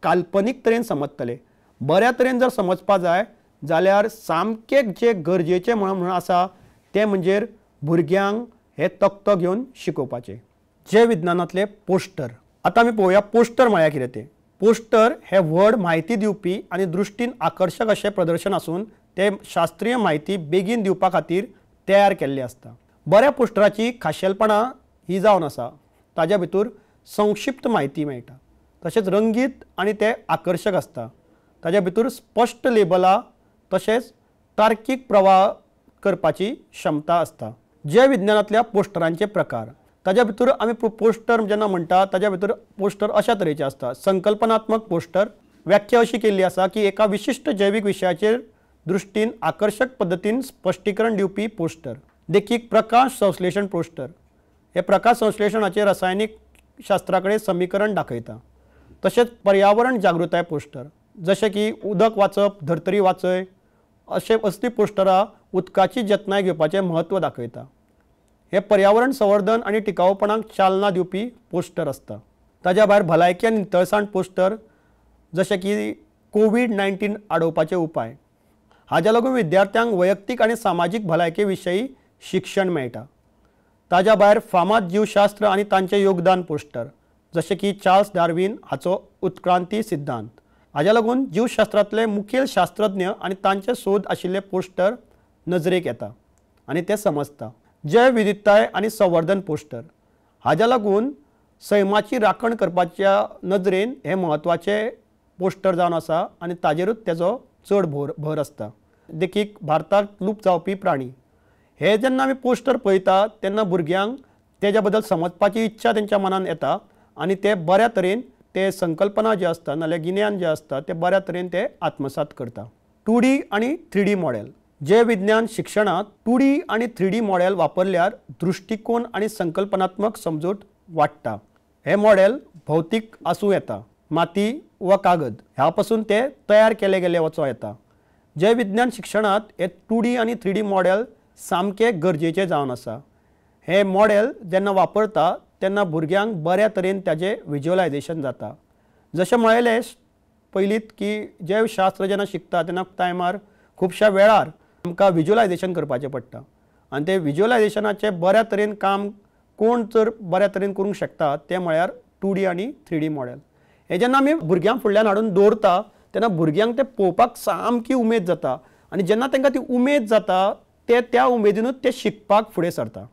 काल्पनीक तरेन समजतले. बऱ्या तरेन जर समजपा जाय जाल्यार सामकें जें गरजेचें म्हणून आसा तें म्हणजे भुरग्यांक हे तक्तो घेवन शिकोवपाचें. जे विज्ञानांतले पोस्टर. आतां आमी पळोवया पोस्टर म्हळ्यार कितें तें. पोस्टर हे व्हड म्हायती दिवपी आनी दृश्टीन आकर्शक अशें प्रदर्शन आसून ते शास्त्रीय म्हायती बेगीन दिवपा खातीर तयार केल्ले आसता. बऱ्या पोस्टराची खाशेलपणां ही जावन आसा ताज्या भितर संक्षिप्त म्हायती मेळटा. तशेंच रंगीत आनी ते आकर्शक आसता. ताज्या भितर स्पश्ट लेबलां तशेंच तार्कीक प्रवाह करपाची क्षमता आसता. जे विज्ञानांतल्या पोस्टरांचे प्रकार. ताज्या भितर आमी पोस्टर जेन्ना म्हणटा ताज्या भितर पोस्टर अशा तरेचे आसता. संकल्पनात्मक पोस्टर. व्याख्या अशी केल्ली आसा की एका विशिश्ट जैवीक विशयाचेर दृश्टीन आकर्शक पद्दतीन स्पश्टीकरण दिवपी पोस्टर. देखीक प्रकाश संश्लेषण पोस्टर हे प्रकाश संश्लेषणाचे रासायनिक शास्त्राकडे समीकरण दाखयता। तसेच पर्यावरण जागृताय पोस्टर जशें की उदक वाचप धर्तरी वाचय अशें असली पोस्टरां उदकाची जतनाय घेवपाचें म्हत्व दाखयता। हे पर्यावरण संवर्धन आनी टिकाऊपणाक चालना दिवपी पोस्टर आसता। ताज्या भायर भलायकी आनी नितळसाण पोस्टर जशें की कोविड-19 आडोवपाचे उपाय हाज्या लागून विद्यार्थ्यांक वैयक्तीक आनी सामाजीक भलायके विशयी शिक्षण मेळटा। ताज्या भायर फामाद जीवशास्त्र आनी तांचें योगदान पोस्टर जशें की चार्ल्स डार्विन हाचो उत्क्रांती सिद्धांत हाज्या लागून जीवशास्त्रांतले मुखेल शास्त्रज्ञ आनी तांचे सोद आशिल्ले पोस्टर नजरेक येता आनी ते समजता। जैव विविधताय आनी संवर्धन पोस्टर हाज्या लागून सैमाची राखण करपाच्या नजरेन हे म्हत्वाचे पोस्टर जावन आसा आनी ताजेरूच तेजो चड भर आसता। देखीक भारतांत लूप जावपी प्राणी हे जेन्ना आमी पोस्टर पळयता तेन्ना भुरग्यांक तेज्या बद्दल समजपाची इच्छा तेंच्या मनान येता आनी ते बऱ्या तरेन ते संकल्पना जी आसता नाल्यार गिन्यान जे आसता ते बऱ्या तरेन ते आत्मसात करता। 2D आनी 3D मॉडेल जे विज्ञान शिक्षणात 2D आनी 3D मॉडेल वापरल्यार दृष्टिकोन आनी संकल्पनात्मक समजूत वाडटा। हे मॉडेल भौतिक आसूं येता माती वा कागद ह्या पासून ते तयार केले गेले वचों येता। जे विज्ञान शिक्षणात हे 2D आनी 3D मॉडेल सामके गरजेचे जावन आसा। हे मॉडेल जेन्ना वापरता तेन्ना भुरग्यांक बऱ्या तरेन ताजें विज्युअलायजेशन जाता। जशें म्हळेलें पयलींच की जैवशास्त्र जेन्ना शिकता तेन्ना टायमार खुबश्या वेळार आमकां विज्युअलायजेशन करपाचें पडटा आनी ते विज्युअलायजेशनाचें बऱ्या तरेन काम कोण जर बऱ्या तरेन करूंक शकता ते म्हळ्यार 2D आनी 3D मॉडेल। हे जेन्ना आमी भुरग्यांक फुडल्यान हाडून दवरता तेन्ना भुरग्यांक ते पळोवपाक सामकी उमेद जाता आनी जेन्ना तांकां ती उमेद जाता ते त्या उमेदीनूच ते शिकपाक फुडें सरता।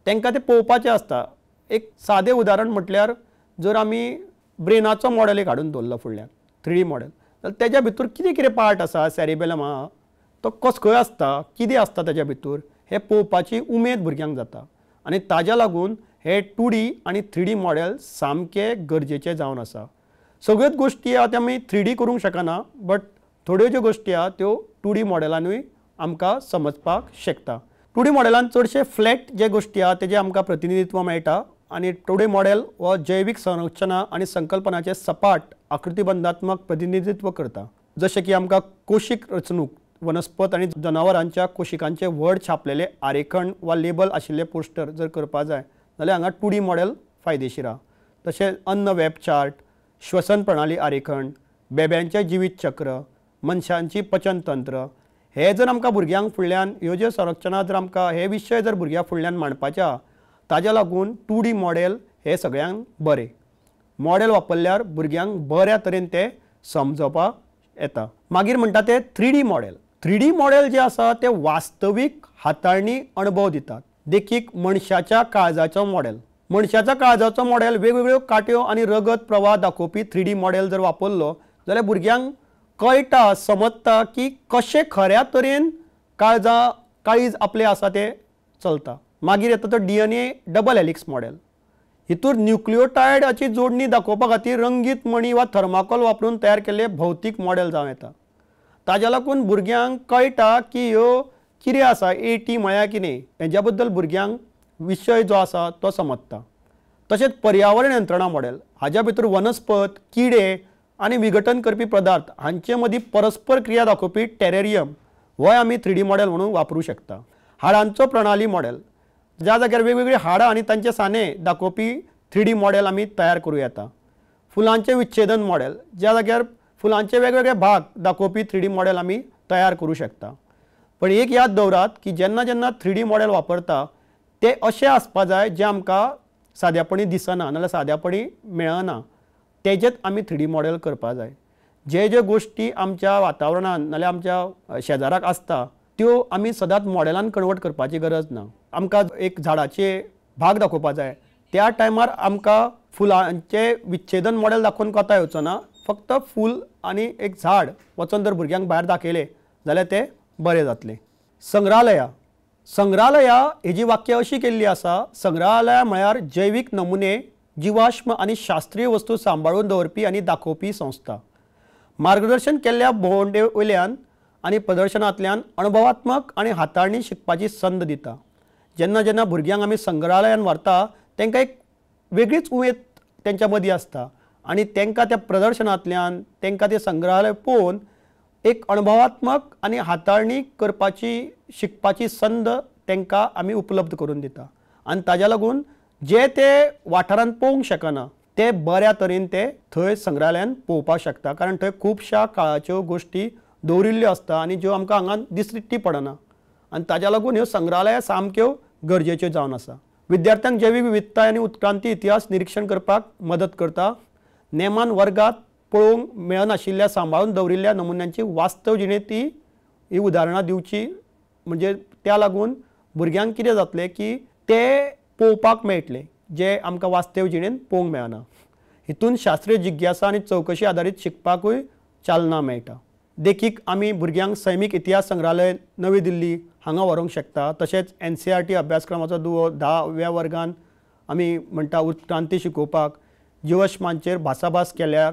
तांकां ते पळोवपाचें आसता। एक सादें उदाहरण म्हटल्यार जर आमी ब्रेनाचो मॉडेल एक हाडून दवरलो फुडल्यान 3D मॉडेल जाल्यार तेज्या भितर कितें कितें पार्ट आसा सेरिबेलम आहा तो कसो खंय आसता कितें आसता तेज्या भितर हे पळोवपाची उमेद भुरग्यांक जाता आनी ताज्या लागून हे 2D आनी 3D मॉडेल सामके गरजेचे जावन आसा। सगळ्योच गोश्टी आहा त्यो आमी 3D करूंक शकना बट थोड्यो ज्यो गोश्टी आहा त्यो 2D मॉडेलानूय आमकां समजपाक शकता। 2D मॉडेलान चडशे फ्लॅट जे गोश्टी आहा तेजे आमकां प्रतिनिधित्व मेळटा आनी 2D मॉडेल हो जैवीक संरचना आनी संकल्पनाचे सपाट आकृतीबंधात्मक प्रतिनिधित्व करता। जशें की आमकां कोशीक रचणूक वनस्पत आनी जनावरांच्या कोशिकांचे व्हड छापलेले आरेखण वा लेबल आशिल्ले पोस्टर जर करपा जाय जाल्यार हांगा 2D मॉडेल फायदेशीर आहा। तशें अन्न वेब चार्ट श्वसन प्रणाली आरेखण बेब्यांचें जिवीत चक्र मनशांची पचन तंत्र हे जर आमकां भुरग्यांक फुडल्यान ह्यो ज्यो संरचना जर आमकां हे विशय जर भुरग्यां फुडल्यान मांडपाचे आहा ताज्या लागून 2D मॉडेल हे सगळ्यांक बरें। मॉडेल वापरल्यार भुरग्यांक बऱ्या तरेन ते समजपाक येता। मागीर म्हणटा ते 3D मॉडेल। 3D मॉडेल जे आसा ते वास्तवीक हाताळणी अणभव दितात। देखीक मनशाच्या काळजाचो मॉडेल मनशाच्या काळजाचो मॉडेल वेगवेगळ्यो काट्यो आनी रगत प्रवाह दाखोवपी 3D मॉडेल जर वापरलो जाल्यार भुरग्यांक कळटा समजता की कशें खऱ्या तरेन काळीज आपले आसा ते चलता। मागीर येता तो DNA डबल हेलिक्स मॉडेल। हितूर न्यूक्लियोटायडाची जोडणी दाखोवपा खातीर रंगीत मणी वा थर्माकोल वापरून तयार केल्ले भौतीक मॉडेल जावं येता। ताज्या लागून भुरग्यांक कळटा की ह्यो कितें आसा AT म्हळ्यार कितें हेज्या बद्दल भुरग्यांक विशय जो आसा तो समजता। तशेंच पर्यावरण यंत्रणा मॉडेल हाज्या भितर वनस्पत किडे आनी विघटन करपी पदार्थ हांचे मदीं परस्पर क्रिया दाखोवपी टेरेरियम हो आमी 3D मॉडेल म्हणून वापरूं शकता। हाडांचो प्रणाली मॉडेल ज्या जाग्यार वेगवेगळी हाडां आनी तांचे साने दाखोवपी 3D मॉडेल आमी तयार करूं येता। फुलांचे विच्छेदन मॉडेल ज्या जाग्यार फुलांचे वेगवेगळे भाग दाखोवपी 3D मॉडेल आमी तयार करूं शकता। पण एक याद दवरात की जेन्ना जेन्ना 3D मॉडेल वापरता ते अशें आसपा जाय जे आमकां सादेपणी दिसना नाल्यार सादेपणी मेळना तेजेच आमी 3D मॉडेल करपा जाय। जे गोश्टी आमच्या वातावरणान नाल्यार आमच्या शेजाराक आसता त्यो आमी सदांच मॉडेलान कन्वर्ट करपाची गरज ना। आमकां एक झाडाचे भाग दाखोवपा जाय त्या टायमार आमकां फुलांचे विच्छेदन मॉडेल दाखोवन कोता येवचो ना फक्त फूल आनी एक झाड वचोन जर भुरग्यांक भायर दाखयलें जाल्यार तें बरें जातलें। संग्रहालया हेजी वाक्य अशी केल्ली आसा संग्रहालय म्हळ्यार जैवीक नमुने जीवाश्म आनी शास्त्रीय वस्तू सांबाळून दवरपी आनी दाखोवपी संस्था। मार्गदर्शन केल्ल्या भोंवडे वयल्यान आनी प्रदर्शनांतल्यान अणभवात्मक आनी हाताळणी शिकपाची संद दिता। जेन्ना जेन्ना भुरग्यांक आमी संग्रहालयान व्हरता तांकां एक वेगळीच उमेद तेंच्या मदीं आसता आनी तांकां त्या प्रदर्शनांतल्यान तांकां तें संग्रहालय पळोवन एक अणभवात्मक आनी हाताळणी करपाची शिकपाची संद तांकां आमी उपलब्ध करून दिता आनी ताज्या लागून जे ते वाठारांत पळोवंक शकना ते बऱ्या तरेन ते थंय संग्रहालयान पळोवपाक शकता कारण थंय खुबश्या काळाच्यो गोश्टी दवरिल्ल्यो आसता आनी ज्यो आमकां हांगा दिश्टी पडना आनी ताज्या लागून ह्यो संग्रहालयां सामक्यो गरजेच्यो जावन आसा। विद्यार्थ्यांक जैवीक विविधताय आनी उत्क्रांती इतिहास निरीक्षण करपाक मदत करता। नेमान वर्गात पळोवंक मेळनाशिल्ल्या सांबाळून दवरिल्ल्या नमुन्यांची वास्तव जिणेंत ही उदाहरणां दिवची म्हणजे त्या लागून भुरग्यांक कितें जातलें की ते पळोवपाक मेळटले जे आमकां वास्तव जिणेंत पळोवंक मेळना। हितून शास्त्रीय जिज्ञासा आनी चवकशी आदारीत शिकपाकूय चालना मेळटा। देखीक आमी भुरग्यांक सैमीक इतिहास संग्रहालय नवी दिल्ली हांगा व्हरूंक शकता। तशेंच NCERT अभ्यासक्रमाचो दुवो 10व्या वर्गान आमी म्हणटा उत्क्रांती शिकोवपाक जिवाश्मांचेर भासाभास केल्यार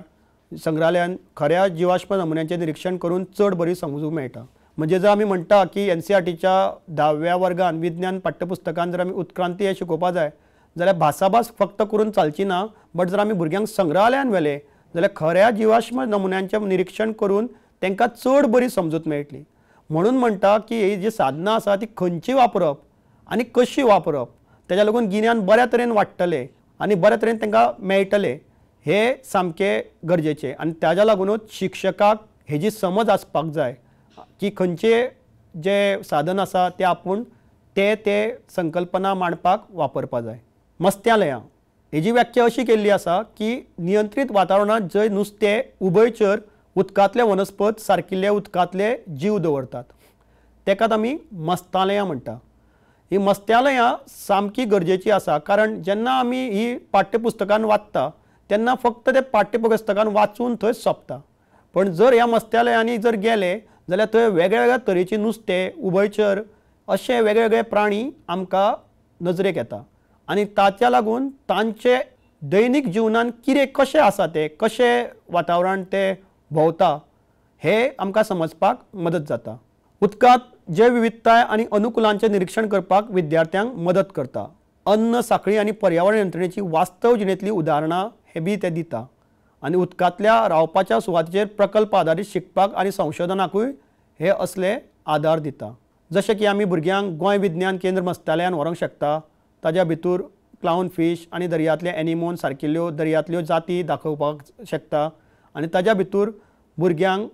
संग्रहालयान खऱ्या जिवाश्म नमुन्यांचें निरीक्षण करून चड बरी समजूंक मेळटा। म्हणजे जर आमी म्हणटा की NCERTच्या 10व्या वर्गान विज्ञान पाठ्यपुस्तकान जर आमी उत्क्रांती हें शिकोवपा जाय जाल्यार भासाभास फक्त करून चालची ना बट जर आमी भुरग्यांक संग्रहालयान व्हेले जाल्यार खऱ्या जिवाश्म नमुन्यांचें निरीक्षण करून तांकां चड बरी समजूत मेळटली। म्हणून म्हणटा की ही जी साधनां आसा ती खंयची वापरप आनी कशी वापरप ताज्या लागून गिन्यान बऱ्या तरेन वाडटलें आनी बऱ्या तरेन तांकां मेळटलें हे सामकें गरजेचें आनी ताज्या लागूनच शिक्षकाक हेजी समज आसपाक जाय की खंयचे जे साधन आसा ते आपूण ते संकल्पना मांडपाक वापरपा जाय। मस्त्यालयां हेजी व्याख्या अशी केल्ली आसा की नियंत्रीत वातावरणांत जंय नुस्तें उभयचर उदकांतले वनस्पत सारकिल्ले उदकांतले जीव दवरतात तेकाच आमी मस्तालयां म्हणटा। ही मस्त्यालयां सामकी गरजेची आसा कारण जेन्ना आमी ही पाठ्यपुस्तकान वाचता तेन्ना फक्त ते पाठ्यपुस्तकान वाचून थंय सोंपता पण जर ह्या मस्त्यालयांनी जर गेले जाल्यार थंय वेगळ्या वेगळ्या तरेची नुस्तें उभयचर अशे वेगवेगळे प्राणी आमकां नजरेक येता आनी ताच्या लागून तांचे दैनीक जिवनान कितें कशें आसा ते कशें वातावरण ते भोंवता हे आमकां समजपाक मदत जाता। उदकांत जैव विविधताय आनी अनुकुलांचें निरीक्षण करपाक विद्यार्थ्यांक मदत करता। अन्न साखळी आनी पर्यावरण यंत्रणेची वास्तव जिणेंतली उदाहरणां हे बी ते दिता आनी उदकांतल्या रावपाच्या सुवातेचेर प्रकल्प आदारीत शिकपाक आनी संशोधनाकूय हे असले आदार दिता। जशें की आमी भुरग्यांक गोंय विज्ञान केंद्र मस्त्यालयान व्हरूंक शकता ताज्या भितर क्लावन फिश आनी दर्यांतले एनिमोन सारकिल्ल्यो दर्यांतल्यो जाती दाखोवपाक शकता आनी ताज्या भितर भुरग्यांक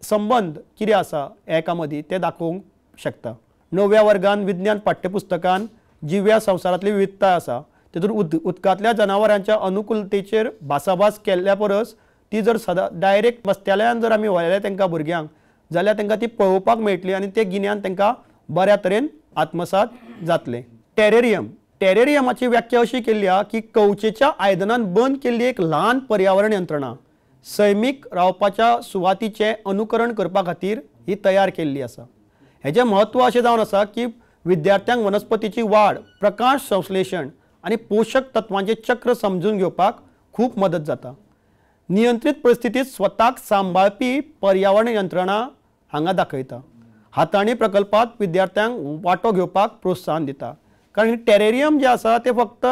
संबंध कितें आसा एका मदीं ते दाखोवंक शकता। 9व्या वर्गान विज्ञान पाठ्यपुस्तकान जिव्या संवसारांतली विविधताय आसा तितून उदकांतल्या जनावरांच्या अनुकूलतेचेर भासाभास केल्ल्या परस ती जर सदां डायरेक्ट मस्त्यालयान जर आमी व्हरले तांकां भुरग्यांक जाल्यार तांकां ती पळोवपाक मेळटली आनी तें गिन्यान तांकां बऱ्या तरेन आत्मसात जातलें। टेरेरियमाची व्याख्या अशी केल्ली आसा की कवचेच्या आयदनान बंद केल्ली एक ल्हान पर्यावरण यंत्रणा सैमीक रावपाच्या सुवातीचें अनुकरण करपा खातीर ही तयार केल्ली आसा। हेजें म्हत्व अशें जावन आसा की विद्यार्थ्यांक वनस्पतीची वाड प्रकाश संश्लेशण आनी पोशक तत्वांचें चक्र समजून घेवपाक खूब मदत जाता। नियंत्रीत परिस्थितींत स्वताक सांबाळपी पर्यावरण यंत्रणा हांगा दाखयता। हाताळणी प्रकल्पात विद्यार्थ्यांक वांटो घेवपाक प्रोत्साहन दिता कारण टेरेरियम जे आसा ते फक्त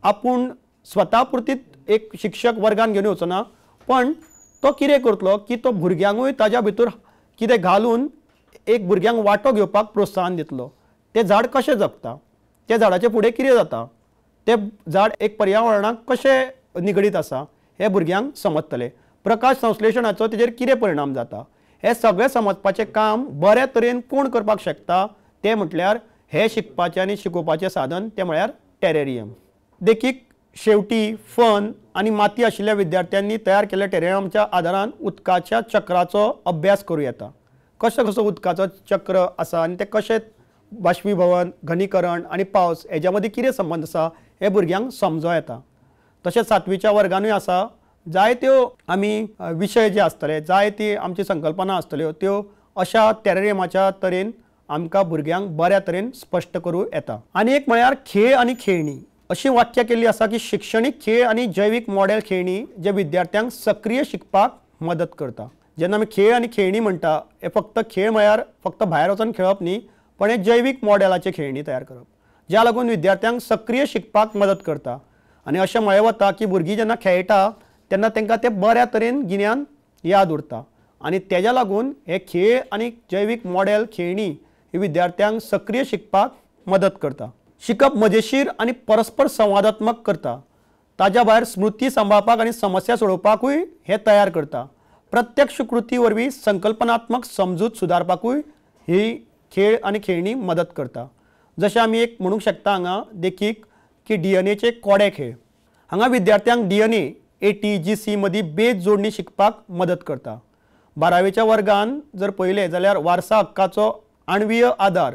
आपूण स्वता पुरतीत एक शिक्षक वर्गान घेवन येवचो ना पण तो कितें करतलो की तो भुरग्यांकूय ताज्या भितर कितें घालून एक भुरग्यांक वांटो घेवपाक प्रोत्साहन दितलो। तें झाड कशें जगता त्या झाडाचे फुडें कितें जाता तें झाड एक पर्यावरणाक कशें निगडीत आसा हे भुरग्यांक समजतलें। प्रकाश संश्लेशणाचो तेजेर कितें परिणाम जाता हे सगळें समजपाचें काम बऱ्या तरेन कोण करपाक शकता तें म्हटल्यार हे शिकपाचें आनी शिकोवपाचें साधन तें म्हळ्यार टेरेरियम। देखीक शेवटी फन आनी माती आशिल्ल्या विद्यार्थ्यांनी तयार केल्ल्या टेरेरियमच्या आदारान उदकाच्या चक्राचो अभ्यास करूं येता। कसो उदकाचो चक्र आसा आनी तें कशें बाष्पीभवन घनीकरण आनी पावस हेज्या मदीं कितें संबंद आसा हे भुरग्यांक समजूं येता। तशेंच 7वीच्या वर्गानूय आसा जायत्यो आमी विशय जे आसतले जायती आमची संकल्पना आसतल्यो त्यो अशा टेरेरियमाच्या तरेन आमकां भुरग्यांक बऱ्या तरेन स्पश्ट करूं येता। आनी एक म्हळ्यार खेळ आनी खेळणी अशी व्याख्या केल्ली आसा की शैक्षणिक खेळ आनी जैवीक मॉडेल खेळणी जे विद्यार्थ्यांक सक्रिय शिकपाक मदत करता। जेन्ना आमी खेळ आनी खेळणी म्हणटा हे फक्त खेळ म्हळ्यार फक्त भायर वचून खेळप न्ही पण हे जैवीक मॉडेलाचे खेळणी तयार करप ज्या लागून विद्यार्थ्यांक सक्रिय शिकपाक मदत करता आनी अशें म्हळें वता की भुरगीं जेन्ना खेळटा तेन्ना तांकां तें बऱ्या तरेन गिन्यान याद उरता आनी तेज्या लागून हे खेळ आनी जैवीक मॉडेल खेळणी ही विद्यार्थ्यांक सक्रिय शिकपाक मदत करता. शिकप मजेशीर आनी परस्पर संवादात्मक करता. ताज्या भायर स्मृती सांबाळपाक आनी समस्या सोडोवपाकूय हे तयार करता. प्रत्यक्ष कृती वरवीं संकल्पनात्मक समजूत सुदारपाकूय ही खेळ आनी खेळणी मदत करता. जशें आमी एक म्हणूंक शकता हांगा देखीक की डीएनएचे कोडे खेळ. हांगा विद्यार्थ्यांक डीएनए ATGC मदीं बेज जोडणी शिकपाक मदत करता. 12वेच्या वर्गान जर पळयलें जाल्यार वारसा हक्काचो आणवीय आधार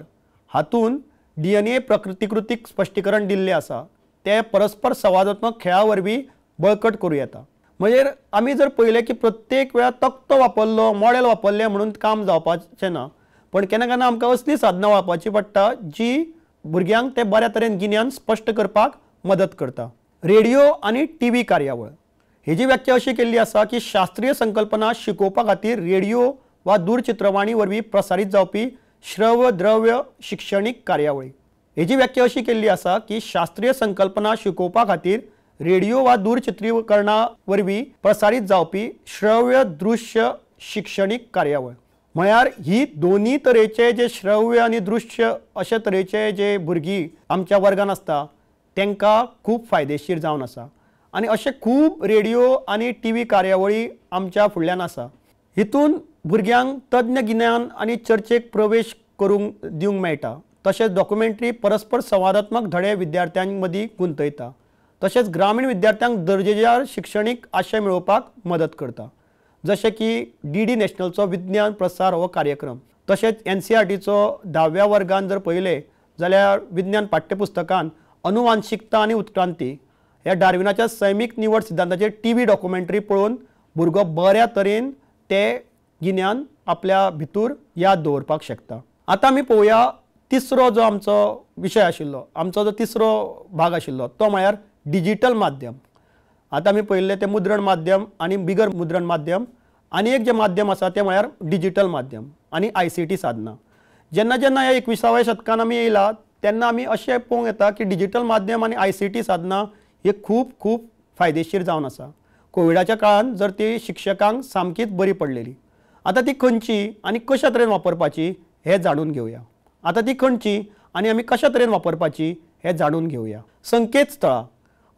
हातून डीएनए प्रतिकृतीक स्पश्टीकरण दिल्लें आसा. ते परस्पर संवादात्मक खेळा वरवीं बळकट करूं येता. म्हणजे आमी जर पळयलें की प्रत्येक वेळार तक्तो वापरलो मॉडेल वापरलें म्हणून काम जावपाचें ना, पण केन्ना केन्ना आमकां असली साधनां वापरची पडटा जी भुरग्यांक ते बऱ्या तरेन गिन्यान स्पश्ट करपाक मदत करता. रेडिओ आनी टीव्ही कार्यावळ हेजी व्याख्या अशी केल्ली आसा की शास्त्रीय संकल्पना शिकोवपा खातीर रेडिओ वा दूरचित्रवाणी वरवीं प्रसारीत जावपी श्रव्य द्रव्य शिक्षणीक कार्यावळी. हेजी व्याख्या अशी केल्ली आसा की शास्त्रीय संकल्पना शिकोवपा खातीर रेडिओ वा दूरचित्रीकरणा वरवीं प्रसारीत जावपी श्रव्य दृश्य शिक्षणीक कार्यावळ. म्हळ्यार ही दोनी तरेचे जे श्रव्य आनी दृश्य अशे तरेचे जे भुरगीं आमच्या वर्गान आसता तांकां खूब फायदेशीर जावन आसा आनी अशे खूब रेडिओ आनी टीव्ही कार्यावळी आमच्या फुडल्यान आसा. हितून भुरग्यांक तज्ञ गिन्यान आनी चर्चेक प्रवेश करूंक दिवंक मेळटा. तशेंच डॉक्युमेंटरी परस्पर संवादात्मक धडे विद्यार्थ्यां मदीं गुंतयता. तशेंच ग्रामीण विद्यार्थ्यांक दर्जेदार शिक्षणीक आशय मेळोवपाक मदत करता. जशें की DD नॅशनलचो विज्ञान प्रसार हो कार्यक्रम. तशेंच NCERTचो 10व्या वर्गान जर पळयलें जाल्यार विज्ञान पाठ्यपुस्तकान अनुवांशिकता आनी उत्क्रांती ह्या डार्विनाच्या सैमीक निवड सिद्धांताचेर टीव्ही डॉक्युमेंटरी पळोवन भुरगो बऱ्या तरेन ते गिन्यान आपल्या भितर याद दवरपाक शकता. आतां आमी पळोवया तिसरो जो आमचो विशय आशिल्लो, आमचो जो तिसरो भाग आशिल्लो तो म्हळ्यार डिजिटल माध्यम. आतां आमी पळयल्लें तें मुद्रण माध्यम आनी बिगर मुद्रण माध्यम आनी एक जें माध्यम आसा तें म्हळ्यार डिजिटल माध्यम आनी ICT साधनां. जेन्ना जेन्ना ह्या 21व्या शतकान आमी येयला तेन्ना आमी अशें पळोवंक येता की डिजिटल माध्यम आनी ICT साधनां ही खूब खूब फायदेशीर जावन आसा. कोविडाच्या काळान जर ती शिक्षकांक सामकीच बरी पडलेली. आतां ती खंयची आनी कशा तरेन वापरपाची हें जाणून घेवया. आतां ती खंयची आनी आमी कशा तरेन वापरपाची हें जाणून घेवया. संकेतस्थळां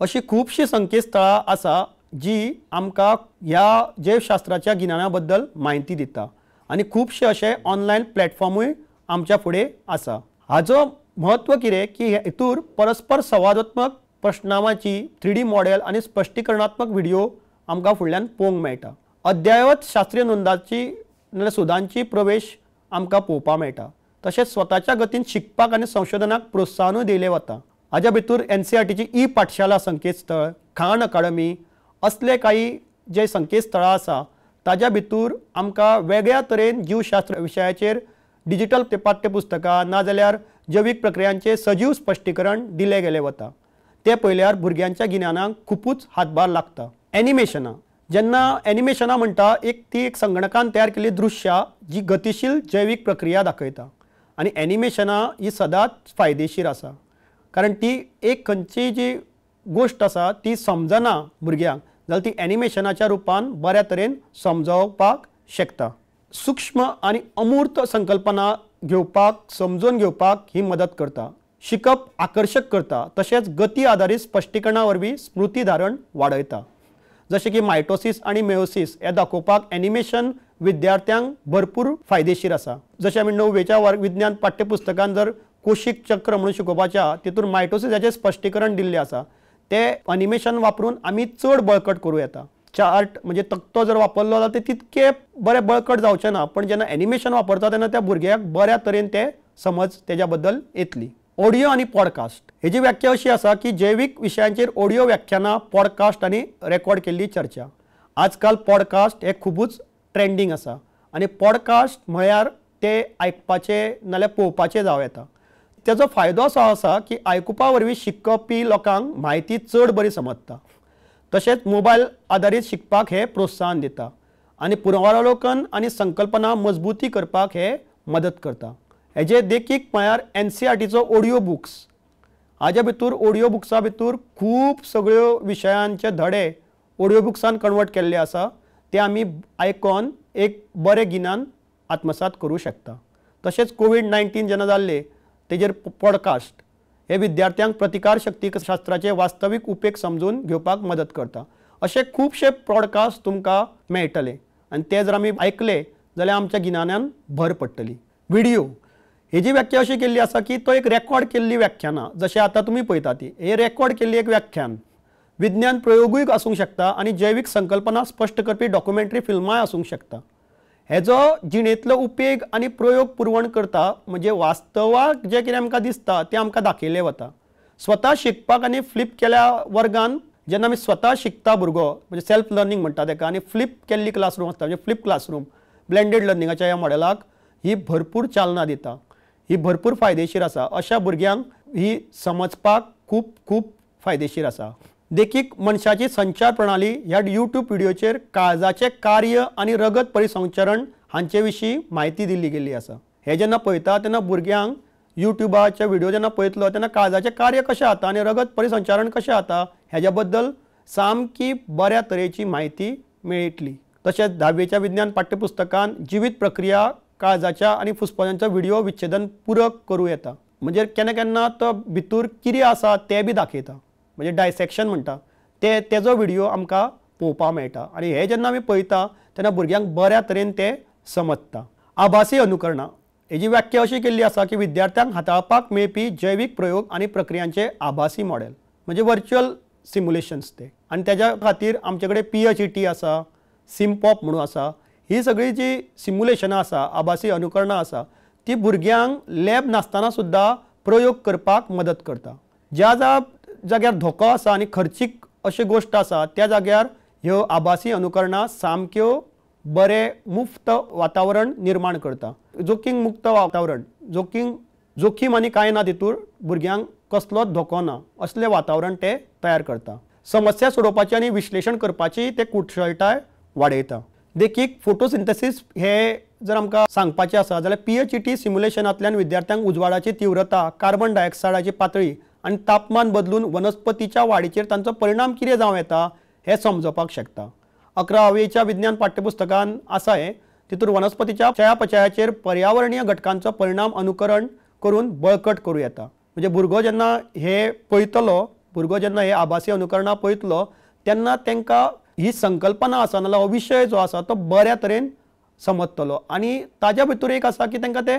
अशी खुबशीं संकेतस्थळां आसा जी आमकां ह्या जैवशास्त्राच्या गिन्याना बद्दल म्हायती दिता आनी खुबशे अशे ऑनलायन प्लॅटफॉर्मूय आमच्या फुडें आसा. हाचो म्हत्व कितें की हितूर परस्पर संवादात्मक प्रश्नावाची 3D मॉडेल आनी स्पश्टीकरणात्मक व्हिडिओ आमकां फुडल्यान पळोवंक मेळटा. अद्यावत शास्त्रीय नोंदाची नाल्यार सोदांची प्रवेश आमकां पळोवपाक मेळटा. तशेंच स्वताच्या गतीन शिकपाक आनी संशोधनाक प्रोत्साहनूय दिलें वता. हाज्या भितर NCERTची पाठशाला संकेतस्थळ, खान अकाडमी असले काही जे संकेतस्थळां आसा ताज्या भितर आमकां वेगळ्या तरेन जीवशास्त्र विशयाचेर डिजिटल पाठ्यपुस्तकां नाजाल्यार जैवीक प्रक्रियांचे सजीव स्पश्टीकरण दिलें गेलें वता. ते पळयल्यार भुरग्यांच्या गिन्यानाक खुबूच हातभार लागता. एनिमेशनां जेन्ना एनिमेशनां म्हणटा ती एक संगणकान तयार केल्ली दृश्यां जी गतीशील जैवीक प्रक्रिया दाखयता आनी एनिमेशनां ही सदांच फायदेशीर आसा. कारण ती एक खंयची जी गोश्ट आसा ती समजना भुरग्यांक जाल्यार ती एनिमेशनाच्या रुपान बऱ्या तरेन समजावपाक शकता. सूक्ष्म आनी अमूर्त संकल्पना घेवपाक समजून घेवपाक ही मदत करता. शिकप आकर्शक करता. तशेंच गती आधारीत स्पश्टीकरणा वरवीं स्मृती धारण वाडयता. जशें की मायटोसीस आनी मेयोसीस हे दाखोवपाक एनिमेशन विद्यार्थ्यांक भरपूर फायदेशीर आसा. जशें आमी 9वेच्या विज्ञान पाठ्यपुस्तकान जर कोशीक चक्र म्हणून शिकोवपाच्या तितून मायटोसीस हेचें स्पश्टीकरण दिल्लें आसा. ते एनिमेशन वापरून आमी चड बळकट करूं येता. चार्ट म्हणजे तक्तो जर वापरलो जाल्यार ते तितके बरें बळकट जावचें ना, पण जेन्ना एनिमेशन वापरता तेन्ना त्या भुरग्याक बऱ्या तरेन ते समज तेज्या बद्दल येतली. ऑडियो आनी पॉडकास्ट हेजी व्याख्या अशी आसा की जैवीक विशयांचेर ऑडियो व्याख्यानां पॉडकास्ट आनी रेकॉर्ड केल्ली चर्चा. आजकाल पॉडकास्ट हे खूबच ट्रेंडींग आसा आनी पॉडकास्ट म्हळ्यार ते आयकपाचे नाल्यार पळोवपाचे जावं येता. तेजो फायदो असो आसा की आयकुपा वरवीं शिकपी लोकांक म्हायती चड बरी समजता. तशेंच मोबायल आधारीत शिकपाक हे प्रोत्साहन दिता आनी पुनरावलोकन आनी संकल्पना मजबूती करपाक हे मदत करता. हेजे देखीक म्हळ्यार NCERTचो ऑडियो बुक्स हाज्या भितर ऑडियो बुक्सा भितर खूब सगळ्यो विशयांचे धडे ऑडियो बुक्सान कन्वर्ट केल्ले आसा ते आमी आयकून एक बरें गिन्यान आत्मसात करूं शकता. तशेंच कोविड-19 जेन्ना जाल्ले तेजेर पॉडकास्ट हे विद्यार्थ्यांक प्रतिकार शक्ती शास्त्राचे वास्तवीक उपेग समजून घेवपाक मदत करता. असे खूबशे पॉडकास्ट तुमकां मेळटले आनी ते जर आमी आयकले जाल्यार आमच्या गिन्यानान भर पडटली. व्हिडिओ हेजी व्याख्या अशी केल्ली आसा की तो एक रेकॉर्ड केल्ली व्याख्यानां जशें आतां तुमी पळयता ती हे रेकॉर्ड केल्ली एक व्याख्यान विज्ञान प्रयोगूय आसूंक शकता आनी जैवीक संकल्पना स्पश्ट करपी डॉक्युमेंटरी फिल्माय आसूंक शकता. हेजो जिणेंतलो उपेग आनी प्रयोग पुरवण करता म्हणजे वास्तवाक जे कितें आमकां दिसता तें आमकां दाखयलें वता. स्वता शिकपाक आनी फ्लिप केल्या वर्गान जेन्ना आमी स्वता शिकता भुरगो म्हणजे सेल्फ लर्निंग म्हणटा ताका आनी फ्लिप केल्ली क्लासरूम आसता म्हणजे फ्लिप क्लासरूम ब्लेंडेड लर्निंगाच्या ह्या मॉडेलाक ही भरपूर चालना दिता. ही भरपूर फायदेशीर आसा. अशा भुरग्यांक ही समजपाक खूब खूब फायदेशीर आसा. देखीक मनशाची संचार प्रणाली ह्या यूट्यूब व्हिडिओचेर काळजाचे कार्य आनी रगत परिसंचरण हांचे विशीं म्हायती दिल्ली गेल्ली आसा. हे जेन्ना पळयता तेन्ना भुरग्यांक यूट्यूबाचे व्हिडिओ जेन्ना पळयतलो तेन्ना काळजाचें कार्य कशें जाता आनी रगत परिसंचरण कशें जाता हेज्या बद्दल सामकी बऱ्या तरेची म्हायती मेळटली. तशेंच 10वीच्या विज्ञान पाठ्यपुस्तकान जिवीत प्रक्रिया काळजाच्या आनी फुसफुसांचो व्हिडिओ विच्छेदन पूरक करूं येता. म्हणजे केन्ना केन्ना तो भितर कितें आसा तें बी दाखयता म्हणजे डायसेक्शन म्हणटा तेजो व्हिडिओ आमकां पळोवपाक मेळटा आनी हे जेन्ना आमी पळयता तेन्ना भुरग्यांक बऱ्या तरेन ते समजता. आभासी अनुकरणां हेजी व्याख्या अशी केल्ली आसा की विद्यार्थ्यांक हाताळपाक मेळपी जैवीक प्रयोग आनी प्रक्रियांचे आभासी मॉडेल म्हणजे वर्च्युअल सिम्युलेशन्स ते आनी तेज्या खातीर आमचे कडेन PHET आसा सिमपॉप म्हणून आसा. ही सगळी जी सिम्युलेशनां आसा आभासी अनुकरणां आसा ती भुरग्यांक लॅब नासतना सुद्दां प्रयोग करपाक मदत करता. ज्या जाग्यार धोको आसा आनी खर्चीक अशी गोश्ट आसा त्या जाग्यार ह्यो आभासी अनुकरणां सामक्यो बरें मुफ्त वातावरण निर्माण करता. जोखीम मुक्त वातावरण जोखीम आनी कांय ना तितूर भुरग्यांक कसलोच धोको ना असलें वातावरण ते तयार करता. समस्या सोडोवपाची आनी विश्लेशण करपाची ते कुशळटाय वाडयता. देखीक फोटोसिंथेसीस हे जर आमकां सांगपाचें आसा जाल्यार PHET सिम्युलेशनांतल्यान विद्यार्थ्यांक उजवाडाची तीव्रता कार्बन डायऑक्सायडाची पातळी आनी तापमान बदलून वनस्पतीच्या वाडीचेर तांचो परिणाम कितें जावं येता हें समजपाक शकता. 11वीच्या विज्ञान पाठ्यपुस्तकान आसा हें तितूर वनस्पतीच्या चयापचयाचेर पर्यावरणीय घटकांचो परिणाम अनुकरण करून बळकट करूं येता. म्हणजे भुरगो जेन्ना हे पळयतलो भुरगो जेन्ना हे आभासी अनुकरणां पळयतलो तेन्ना तांकां ही संकल्पना आसा नाजाल्यार हो विशय जो आसा तो बऱ्या तरेन समजतलो आनी ताज्या भितर एक आसा की तांकां ते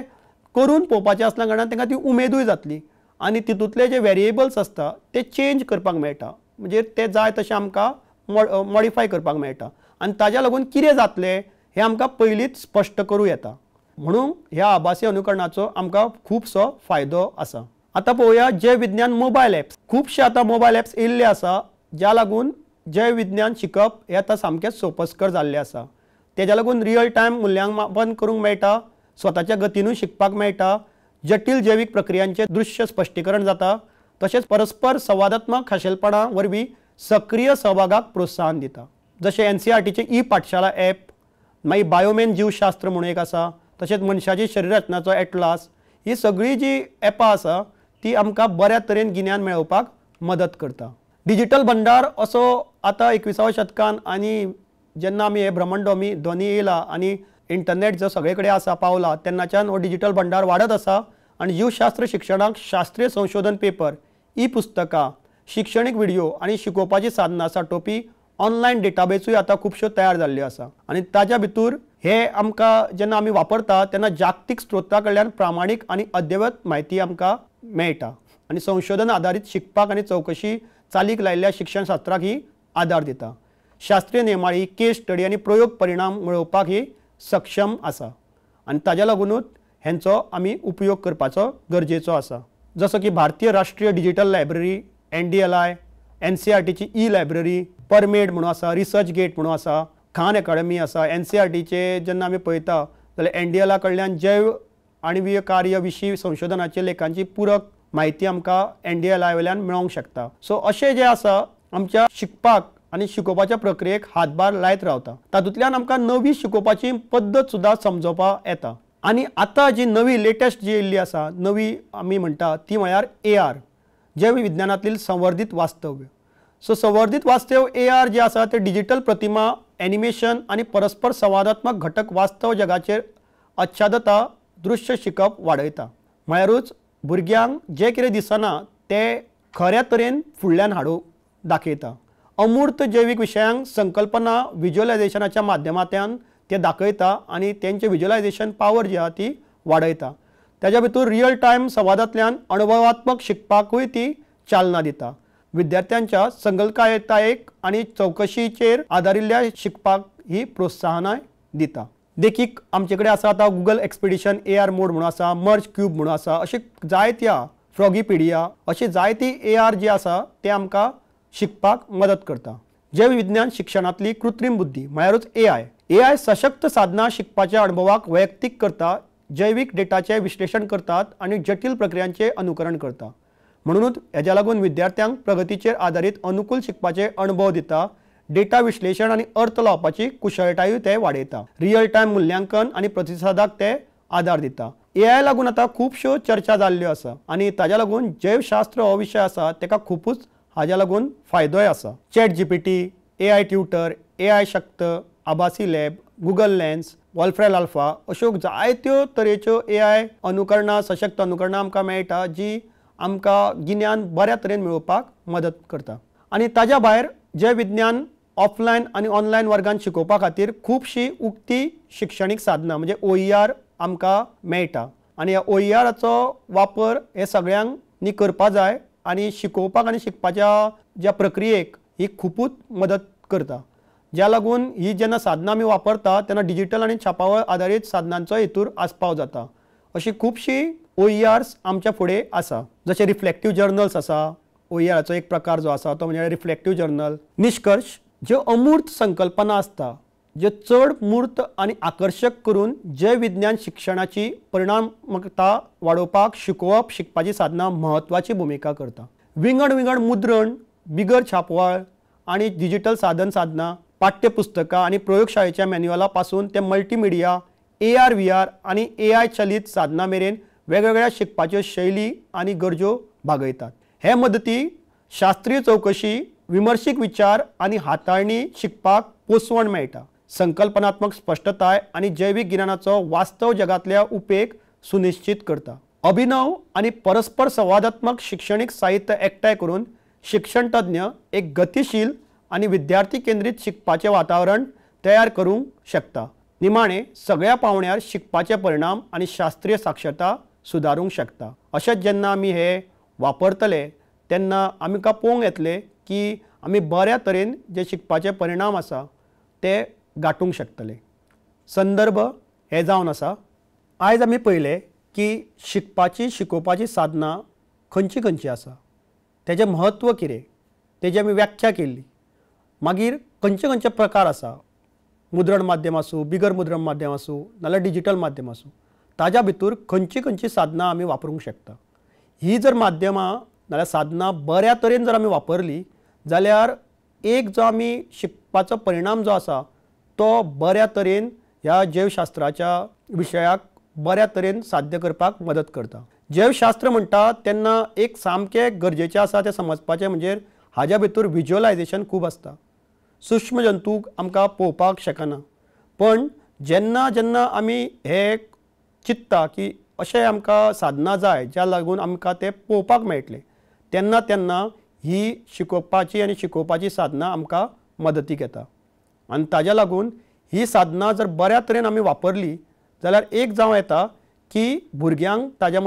करून पळोवपाचें आसल्या कारणान तांकां ती उमेदूय जातली आनी तितूंतले जे वेरिएबल्स आसता ते चेंज करपाक मेळटा म्हणजे ते जाय तशें आमकां मॉडिफाय करपाक मेळटा आनी ताज्या लागून कितें जातलें हें आमकां पयलींच स्पश्ट करूं येता. म्हणून ह्या आभासी अनुकरणाचो आमकां खुबसो फायदो आसा. आतां पळोवया जैव विज्ञान मोबायल एप्स. खुबशे आतां मोबायल एप्स येयल्ले आसा ज्या लागून जैव विज्ञान शिकप हें आतां सामकें सोपस्कर जाल्लें आसा. तेज्या लागून रियल टायम मुल्यांकन करूंक मेळटा स्वताच्या गतीनूय शिकपाक मेळटा जटील जैवीक प्रक्रियांचे दृश्य स्पश्टीकरण जाता. तशेंच परस्पर संवादात्मक खाशेलपणा वरवीं सक्रिय सहभागाक प्रोत्साहन दिता. जशें NCERTचे ई-पाठशाला ॲप मागीर बायोमेन जीवशास्त्र म्हणून एक आसा तशेंच मनशाची शरीर रचनाचो एटलास ही सगळीं जी ॲपां आसा ती आमकां बऱ्या तरेन गिन्यान मेळोवपाक मदत करता. डिजिटल भंडार असो आतां 21व्या शतकान आनी जेन्ना आमी हे ब्रह्मंडोमी ध्वनी येयला आनी इंटरनेट जो सगळे कडेन आसा पावला तेन्नाच्यान हो डिजिटल भंडार वाडत आसा आनी जीवशास्त्र शिक्षणाक शास्त्रीय संशोधन पेपर ई-पुस्तकां शिक्षणीक व्हिडिओ आनी शिकोवपाची साधनां सांठोवपी ऑनलायन डेटाबेसूय आतां खुबश्यो तयार जाल्ल्यो आसा आनी ताज्या भितर हे आमकां जेन्ना आमी वापरता तेन्ना जागतीक स्त्रोतां कडल्यान प्रामाणीक आनी अद्ययावत म्हायती आमकां मेळटा आनी संशोधन आदारीत शिकपाक आनी चवकशी चालीक लायिल्ल्या शिक्षणशास्त्राक ही आदार दिता. शास्त्रीय नेमाळी केस स्टडी आनी प्रयोग परिणाम मेळोवपाक ही सक्षम आसा आनी ताज्या लागूनच हेंचो आमी उपयोग करपाचो गरजेचो आसा. जसो की भारतीय राष्ट्रीय डिजिटल लायब्ररी NDLI NCERTची ई-लायब्ररी परमेड म्हणून आसा रिसर्च गेट म्हणून आसा खान अकादमी आसा. NCERTचे जेन्ना आमी पळयता जाल्यार NDLI कडल्यान जैव आणवीय कार्य विशीं संशोधनाचे लेखांची पूरक म्हायती आमकां NDLI वयल्यान मेळोंक शकता. सो अशें जें आसा आमच्या शिकपाक आनी शिकोवपाच्या प्रक्रियेक हातभार लायत रावता. तातूंतल्यान आमकां नवी शिकोवपाची पद्दत सुद्दां समजोवपाक येता. आनी आतां जी नवी लेटेस्ट जी येयल्ली आसा नवी आमी म्हणटा ती म्हळ्यार AR जैव विज्ञानातील संवर्धित वास्तव्य. सो संवर्धित वास्तव AR जे आसा ते डिजिटल प्रतिमा, एनिमेशन आणि परस्पर संवादात्मक घटक वास्तव जगाचेर आच्छादता दृश्य शिकप वाडयता. म्हळ्यारूच भुरग्यांक जे कितें दिसना ते खऱ्या तरेन फुडल्यान हाडूंक दाखयता. अमूर्त जैवीक विशयांक संकल्पना विज्युअलायझेशनाच्या माध्यमांतल्यान ते दाखयता आणि त्यांचे विज्युअलायझेशन पावर जी आहा ती वाडयता. त्याच्या भितर रियल टायम संवादांतल्यान अनुभवात्मक शिकपाकूय ती चालना दिता. विद्यार्थ्यांच्या संकल्पनायेक आणि चौकशीचेर आदारिल्ल्या शिकपाक ही प्रोत्साहनाय दिता. देखीक आमचे कडेन आसा आतां गुगल एक्सपिडिशन AR मोड म्हणून आसा, मर्ज क्यूब म्हणून आसा, अशी जायत्या फ्रॉगीपीडिया अशी जायती AR जी आसा ते आमकां शिकपाक मदत करता. जैव विज्ञान शिक्षणांतली कृत्रीम बुद्धी म्हळ्यारूच AI सशक्त साधनां शिकपाच्या अनुभवाक वैयक्तीक करता, जैवीक डेटाचे विश्लेषण करतात आणि जटिल प्रक्रियांचे अनुकरण करता. म्हणूनच हेज्या लागून विद्यार्थ्यांक प्रगतीचेर आदारीत अनुकूल शिकपाचे अनुभव दिता. डेटा विश्लेषण आणि अर्थ लावपाची कुशळटायूय ते वाडयता. रियल टायम मूल्यांकन आणि प्रतिसादाक ते आदार दिता. AI लागून आता खुबश्यो चर्चा जाल्ल्यो आसा आणि ताज्या लागून जैवशास्त्र हो विशय आसा तेका खूबच हाज्या लागून फायदोय आसा. ChatGPT, AI ट्युटर, AI शक्त, आभासी लॅब, गुगल लेन्स, वॉल्फ्रेल अल्फा अश्यो जायत्यो तरेच्यो AI अनुकरणां, सशक्त अनुकरणां आमकां मेळटा जी आमकां गिन्यान बऱ्या तरेन मेळोवपाक मदत करता. आणि ताज्या भायर जैव विज्ञान ऑफलायन आणि ऑनलायन वर्गांत शिकोवपा खातीर खुबशीं उक्ती शिक्षणीक साधनां म्हणजे OER आमकां मेळटा. आणि ह्या OERचो वापर हे सगळ्यांक नी करपा जाय आणि शिकोवपाक आणि शिकपाच्या ज्या प्रक्रियेक ही खूबच मदत करता. ज्या लागून ही जेन्ना साधनां आमी वापरता तेन्ना डिजिटल आणि छापावळ आदारीत साधनांचो हेतूर आस्पाव जाता. अशी खुबशीं OERs आमच्या फुडें आसा. जशे रिफ्लेक्टिव्ह जर्नल्स आसा. OERचो एक प्रकार जो आसा तो म्हणजे रिफ्लेक्टिव्ह जर्नल. निश्कर्श ज्यो अमूर्त संकल्पना आसता जे चड मूर्त आणि आकर्षक करून जैव विज्ञान शिक्षणाची परिणामकता वाडोवपाक शिकोवप शिकपाची साधनां महत्वाची भूमिका करता. विंगड विंगड मुद्रण, बिगर छापवाळ आणि डिजिटल साधनां, पाठ्यपुस्तकां आणि प्रयोगशाळेच्या मॅन्युअला पासून ते मल्टीमिडिया, AR VR आणि AI चलित साधनां मेरेन वेगवेगळ्या शिकपाच्यो शैली आणि गरजो भागयतात. हे मदती शास्त्रीय चौकशी, विमर्शीक विचार आणि हाताळणी शिकपाक पोसवण मेळटा. संकल्पनात्मक स्पष्टताय आणि जैविक गिन्यानाचो वास्तव जगातल्या उपेग सुनिश्चित करता. अभिनव आणि परस्पर संवादात्मक शिक्षणीक साहित्य एकठांय करून शिक्षण तज्ञ एक गतिशील आणि विद्यार्थी केंद्रीत शिकपाचे वातावरण तयार करूंक शकता. निमाणे सगळ्या पावण्यार शिकपाचे परिणाम आणि शास्त्रीय साक्षरता सुदारूंक शकता. अशेंच जेन्ना आमी हे वापरतले तेन्ना आमकां पळोवंक येतले की आमी बऱ्या तरेन जे शिकपाचे परिणाम आसा ते गाठूंक शकतले. संदर्भ हे जावन आसा. आयज आमी पळयले की शिकपाची शिकोवपाची साधनां खंयची खंयची आसा, तेजें म्हत्व कितें, तेजी आमी व्याख्या केल्ली. मागीर खंयचे खंयचे प्रकार आसा, मुद्रण माध्यम आसूं, बिगर मुद्रण माध्यम आसूं नाल्यार डिजिटल माध्यम आसूं, ताज्या भितर खंयची खंयची साधनां आमी वापरूंक शकता. ही जर माध्यमां नाल्यार साधनां बऱ्या तरेन जर आमी वापरली जाल्यार एक जो आमी शिकपाचो परिणाम जो आसा तो बऱ्या तरेन ह्या जैवशास्त्राच्या विशयाक बऱ्या तरेन साध्य करपाक मदत करता. जैवशास्त्र म्हणटा तेन्ना एक सामकें गरजेचें आसा तें समजपाचें म्हणजे हाज्या भितर विज्युअलायझेशन खूब आसता. सूक्ष्म जंतूक आमकां पळोवपाक शकना, पण जेन्ना जेन्ना आमी हे चित्ता की अशें आमकां साधनां जाय ज्या लागून आमकां ते पळोवपाक मेळटले तेन्ना तेन्ना ही शिकोवपाची आनी शिकोवपाची साधनां आमकां मदतीक येता. आनी ताज्या लागून ही साधनां जर बऱ्या तरेन आमी वापरली जाल्यार एक जावं येता की भुरग्यांक ताज्या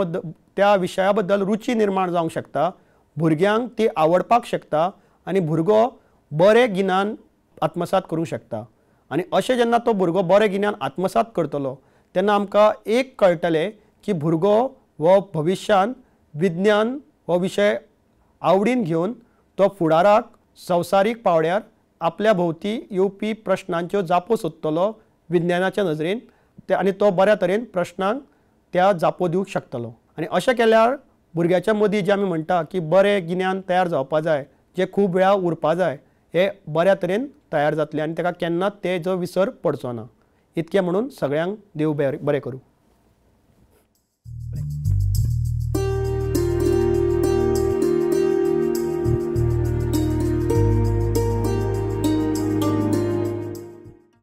त्या विशया बद्दल रुची निर्माण जावंक शकता, भुरग्यांक ती आवडपाक शकता आनी भुरगो बरें गिन्यान आत्मसात करूंक शकता. आनी अशें जेन्ना तो भुरगो बरें गिन्यान आत्मसात करतलो तेन्ना आमकां एक कळटलें की भुरगो हो भविश्यान विज्ञान हो विशय आवडीन घेवन तो फुडाराक संवसारीक पावड्यार आपल्या भोवती येवपी प्रश्नांच्यो जापो सोदतलो विज्ञानाच्या नजरेन आनी तो बऱ्या तरेन प्रश्नांक त्या जापो दिवंक शकतलो. आनी अशें केल्यार भुरग्याच्या मदीं जें आमी म्हणटा की बरें गिन्यान तयार जावपा जाय, जें खूब वेळा उरपा जाय, हें बऱ्या तरेन तयार जातलें आनी ताका केन्नाच तेजो विसर पडचो ना. इतकें म्हणून सगळ्यांक देव बरें करूं.